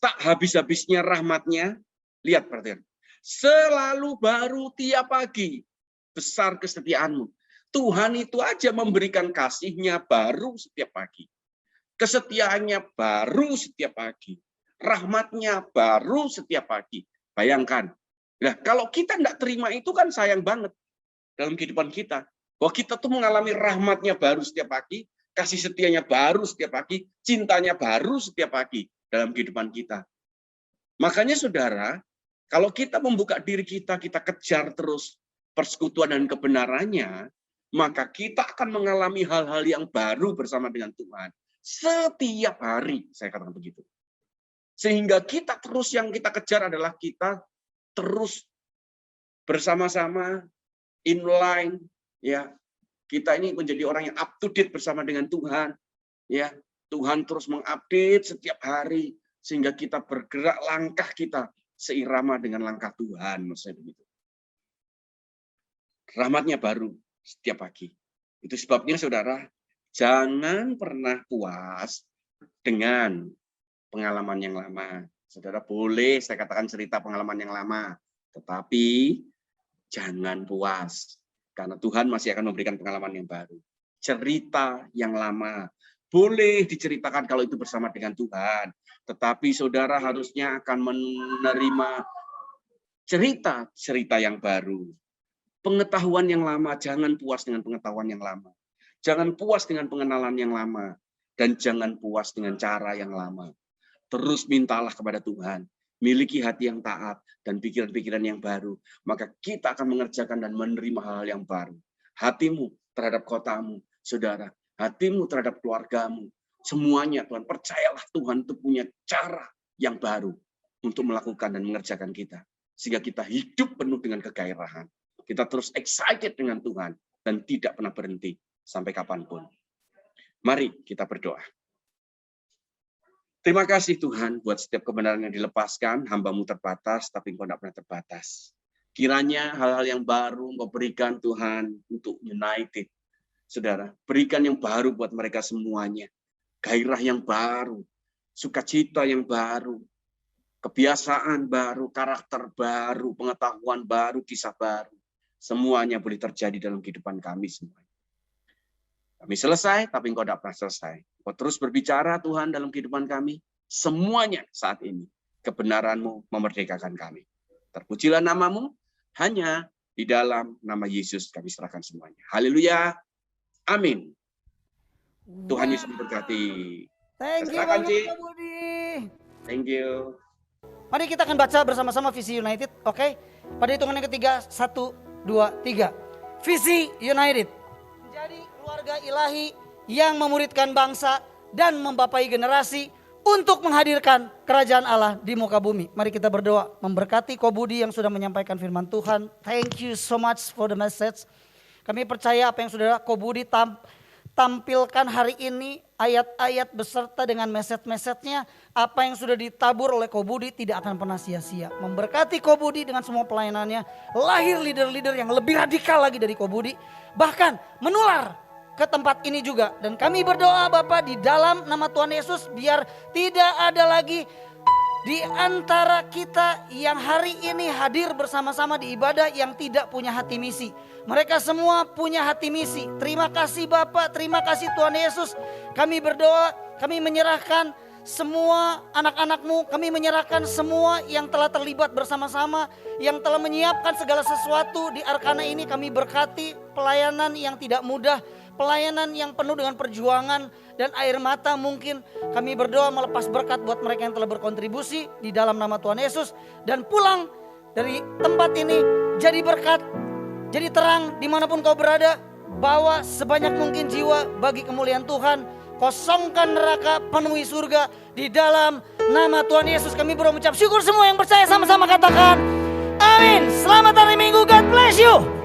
Tak habis-habisnya rahmatnya. Lihat, perhatian. Selalu baru tiap pagi. Besar kesetiaanmu. Tuhan itu aja memberikan kasihnya baru setiap pagi. Kesetiaannya baru setiap pagi. Rahmatnya baru setiap pagi. Bayangkan. Nah, kalau kita tidak terima itu kan sayang banget dalam kehidupan kita. Bahwa kita tuh mengalami rahmatnya baru setiap pagi, kasih setianya baru setiap pagi, cintanya baru setiap pagi dalam kehidupan kita. Makanya saudara, kalau kita membuka diri kita kejar terus persekutuan dan kebenarannya, maka kita akan mengalami hal-hal yang baru bersama dengan Tuhan. Setiap hari, saya katakan begitu. Sehingga kita terus yang kita kejar adalah kita terus bersama-sama, inline, ya, kita ini menjadi orang yang up to date bersama dengan Tuhan. Ya, Tuhan terus mengupdate setiap hari sehingga kita bergerak langkah kita seirama dengan langkah Tuhan, maksudnya begitu. Rahmatnya baru setiap pagi. Itu sebabnya saudara, jangan pernah puas dengan pengalaman yang lama. Saudara boleh saya katakan cerita pengalaman yang lama, tetapi jangan puas. Karena Tuhan masih akan memberikan pengalaman yang baru. Cerita yang lama boleh diceritakan kalau itu bersama dengan Tuhan. Tetapi saudara harusnya akan menerima cerita yang baru. Pengetahuan yang lama, jangan puas dengan pengetahuan yang lama. Jangan puas dengan pengenalan yang lama. Dan jangan puas dengan cara yang lama. Terus mintalah kepada Tuhan. Miliki hati yang taat dan pikiran-pikiran yang baru, maka kita akan mengerjakan dan menerima hal-hal yang baru. Hatimu terhadap kotamu, saudara, hatimu terhadap keluargamu, semuanya Tuhan, percayalah Tuhan itu punya cara yang baru untuk melakukan dan mengerjakan kita. Sehingga kita hidup penuh dengan kegairahan. Kita terus excited dengan Tuhan dan tidak pernah berhenti sampai kapanpun. Mari kita berdoa. Terima kasih Tuhan buat setiap kebenaran yang dilepaskan, hamba-Mu terbatas, tapi Engkau tidak pernah terbatas. Kiranya hal-hal yang baru Engkau berikan Tuhan untuk United. Saudara, berikan yang baru buat mereka semuanya. Gairah yang baru, sukacita yang baru, kebiasaan baru, karakter baru, pengetahuan baru, kisah baru. Semuanya boleh terjadi dalam kehidupan kami semua. Kami selesai, tapi Engkau tidak pernah selesai. Engkau terus berbicara Tuhan dalam kehidupan kami. Semuanya saat ini. Kebenaran-Mu memerdekakan kami. Terpujilah nama-Mu, hanya di dalam nama Yesus kami serahkan semuanya. Haleluya. Amin. Tuhan Yesus memberkati. Thank you Silakan, banget, Ci. Pak Budi. Thank you. Mari kita akan baca bersama-sama Visi United, oke? Pada hitungan yang ketiga, 1, 2, 3. Visi United. Menjadi keluarga ilahi yang memuridkan bangsa dan membapai generasi untuk menghadirkan kerajaan Allah di muka bumi. Mari kita berdoa memberkati Ko Budi yang sudah menyampaikan firman Tuhan. Thank you so much for the message. Kami percaya apa yang Saudara Kobudi tampilkan hari ini, ayat-ayat beserta dengan message-message-nya, apa yang sudah ditabur oleh Kobudi tidak akan pernah sia-sia. Memberkati Kobudi dengan semua pelayanannya, lahir leader-leader yang lebih radikal lagi dari Kobudi, bahkan menular ke tempat ini juga. Dan kami berdoa Bapak di dalam nama Tuhan Yesus, biar tidak ada lagi di antara kita yang hari ini hadir bersama-sama di ibadah yang tidak punya hati misi. Mereka semua punya hati misi. Terima kasih Bapak, terima kasih Tuhan Yesus. Kami berdoa, kami menyerahkan semua anak-anak-Mu, kami menyerahkan semua yang telah terlibat bersama-sama, yang telah menyiapkan segala sesuatu di Arkana ini. Kami berkati pelayanan yang tidak mudah, pelayanan yang penuh dengan perjuangan dan air mata mungkin. Kami berdoa melepas berkat buat mereka yang telah berkontribusi di dalam nama Tuhan Yesus. Dan pulang dari tempat ini jadi berkat, jadi terang dimanapun kau berada. Bawa sebanyak mungkin jiwa bagi kemuliaan Tuhan. Kosongkan neraka, penuhi surga. Di dalam nama Tuhan Yesus kami berucap syukur. Semua yang percaya sama-sama katakan amin. Selamat hari Minggu, God bless you.